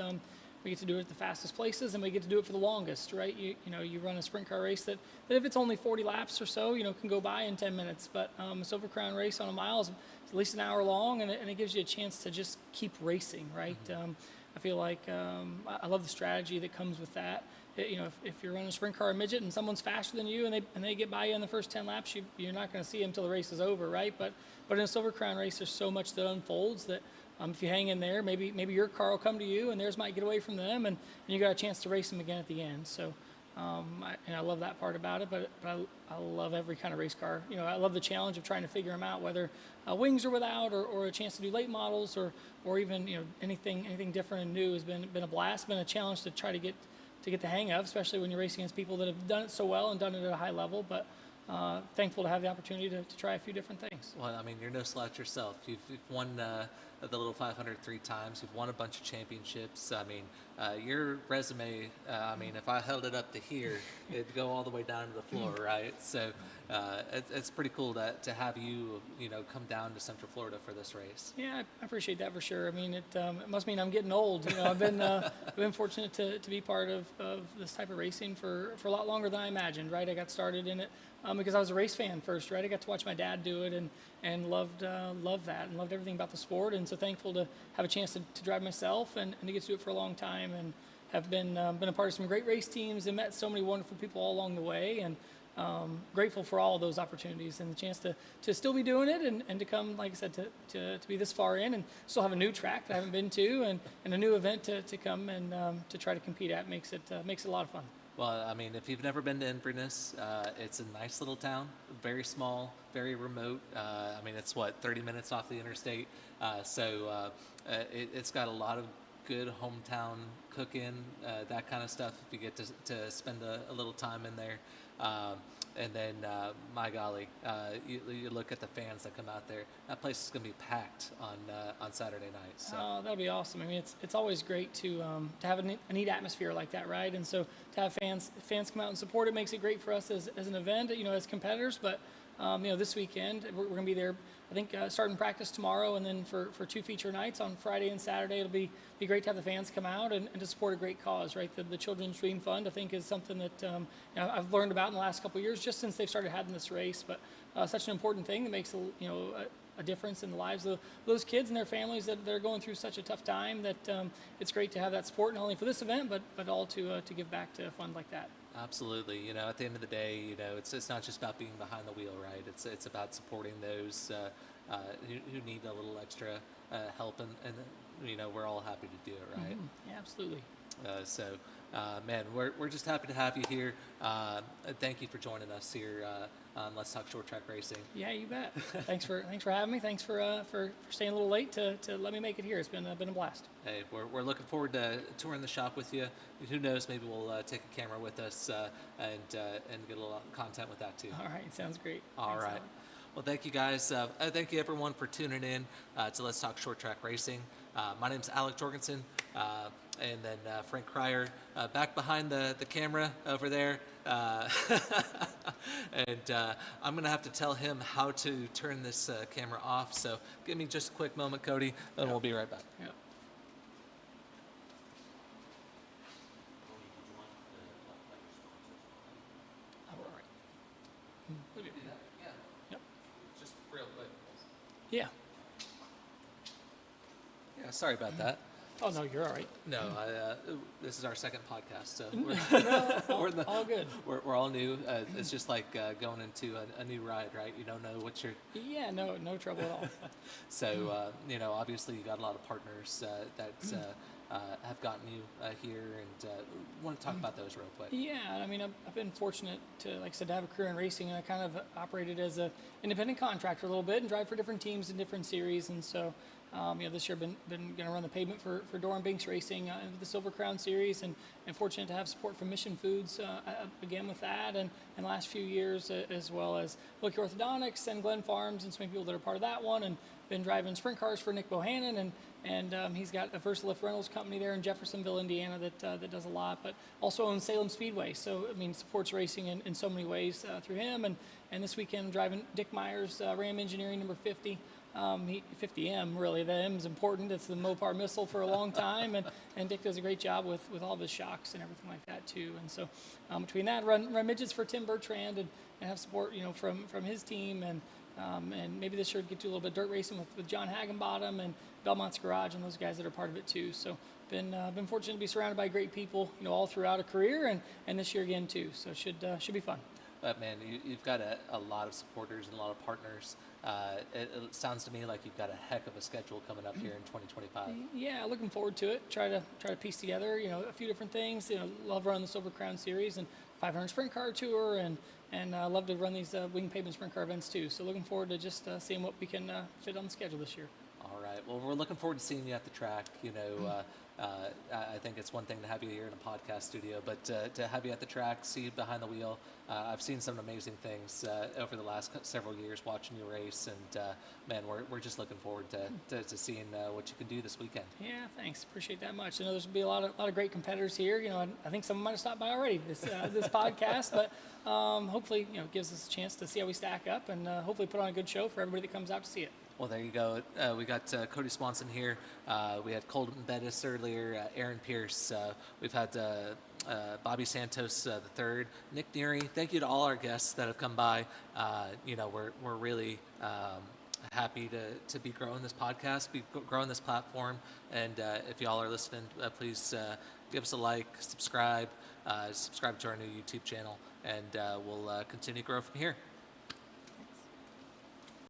we get to do it at the fastest places, and we get to do it for the longest, right? You know, you run a sprint car race that if it's only 40 laps or so, you know, can go by in 10 minutes. But a Silver Crown race on a mile is at least an hour long, and it gives you a chance to just keep racing, right? I feel like I love the strategy that comes with that. You know, if you're running a sprint car or midget and someone's faster than you and they get by you in the first 10 laps, you're not going to see them until the race is over, right? But in a Silver Crown race, there's so much that unfolds that if you hang in there, maybe your car will come to you and theirs might get away from them, and you got a chance to race them again at the end. So, I love that part about it. But I love every kind of race car. You know, I love the challenge of trying to figure them out, whether wings are without or a chance to do late models or even anything different and new has been a blast. Been a challenge to try to get the hang of, especially when you're racing against people that have done it so well and done it at a high level. But thankful to have the opportunity to try a few different things. Well, I mean, you're no slouch yourself. You've won the Little 500 3 times. You've won a bunch of championships. I mean, your resume, I mean, if I held it up to here, it'd go all the way down to the floor, right? So it's pretty cool to have you, come down to Central Florida for this race. Yeah, I appreciate that for sure. I mean, it must mean I'm getting old. You know, I've been fortunate to be part of this type of racing for a lot longer than I imagined, right? I got started in it because I was a race fan first, right? I got to watch my dad do it and loved that and loved everything about the sport. And so thankful to have a chance to drive myself and to get to do it for a long time, and have been a part of some great race teams and met so many wonderful people all along the way, and grateful for all of those opportunities and the chance to still be doing it and to come, like I said, to be this far in and still have a new track that I haven't been to and a new event to come and to try to compete at makes it a lot of fun. Well, I mean, if you've never been to Inverness, it's a nice little town, very small, very remote. I mean, it's 30 minutes off the interstate. So it's got a lot of good hometown cooking, that kind of stuff, if you get to spend a little time in there. And then, my golly, you look at the fans that come out there. That place is going to be packed on Saturday night. So. Oh, that'll be awesome. I mean, it's always great to have a neat atmosphere like that, right? And so to have fans come out and support it makes it great for us as an event, as competitors. But this weekend we're going to be there. I think starting practice tomorrow, and then for 2 feature nights on Friday and Saturday, it'll be great to have the fans come out and to support a great cause, right? The Children's Dream Fund, I think, is something that I've learned about in the last couple of years, just since they've started having this race. But such an important thing that makes a difference in the lives of those kids and their families that are going through such a tough time. That it's great to have that support, not only for this event, but all to give back to a fund like that. Absolutely. At the end of the day, it's not just about being behind the wheel, right? It's about supporting those who need a little extra help, and we're all happy to do it, right? Mm-hmm. Yeah, absolutely. Man, we're just happy to have you here. Thank you for joining us here on Let's Talk Short Track Racing. Yeah, you bet. Thanks for having me. Thanks for staying a little late to let me make it here. It's been a blast. Hey, we're looking forward to touring the shop with you. Who knows? Maybe we'll take a camera with us and get a little content with that too. All right, sounds great. All Thanks, right. Alan. Well, thank you guys. Thank you everyone for tuning in to Let's Talk Short Track Racing. My name's Alec Jorgensen, and then Frank Kreyer back behind the camera over there. And I'm going to have to tell him how to turn this camera off. So give me just a quick moment, Kody, and we'll be right back. Yeah. Oh, all right. Yeah. Yep. Just real quick. Yeah. Yeah, sorry about that. Oh no, you're all right. No, this is our second podcast, so All good. we're all new. It's just like going into a new ride, right? You don't know what you're. Yeah, no trouble at all. So obviously you got a lot of partners that have gotten you here, and want to talk about those real quick. Yeah, I mean, I've been fortunate to, like I said, to have a career in racing, and I kind of operated as a independent contractor a little bit and drive for different teams in different series, and so This year been going to run the pavement for Doran Banks Racing with the Silver Crown Series, and fortunate to have support from Mission Foods again with that, and last few years as well as Wilkie Orthodontics and Glen Farms and so many people that are part of that one, and been driving sprint cars for Nick Bohannon, and he's got a Versalift Rentals company there in Jeffersonville, Indiana that does a lot, but also owns Salem Speedway. So supports racing in so many ways through him, and this weekend I'm driving Dick Meyer's Ram Engineering number 50. 50M, really. The M is important. It's the Mopar missile for a long time, and Dick does a great job with all of his shocks and everything like that too. And so between that, run midgets for Tim Bertrand and have support, from his team, and maybe this year get to a little bit of dirt racing with John Hagenbottom and Belmont's Garage and those guys that are part of it too. So been fortunate to be surrounded by great people, all throughout a career, and this year again too. So should be fun. But man, you've got a lot of supporters and a lot of partners. It sounds to me like you've got a heck of a schedule coming up here in 2025. Yeah, looking forward to it. Try to piece together, a few different things. Love running the Silver Crown Series and 500 Sprint Car Tour, and love to run these wing pavement sprint car events too. So looking forward to just seeing what we can fit on the schedule this year. All right. Well, we're looking forward to seeing you at the track. I think it's one thing to have you here in a podcast studio, but to have you at the track, see you behind the wheel. I've seen some amazing things over the last several years watching you race, and man, we're just looking forward to seeing what you can do this weekend. Yeah, thanks. Appreciate that much. I know there's going to be a lot of great competitors here. I think some might have stopped by already this podcast, but hopefully, it gives us a chance to see how we stack up, and hopefully put on a good show for everybody that comes out to see it. Well, there you go. We got Kody Swanson here. We had Colton Bettis earlier, Aaron Pierce. We've had Bobby Santos the third, Nick Neri. Thank you to all our guests that have come by. We're really happy to be growing this podcast, be growing this platform. And if y'all are listening, please give us a like, subscribe to our new YouTube channel, and we'll continue to grow from here.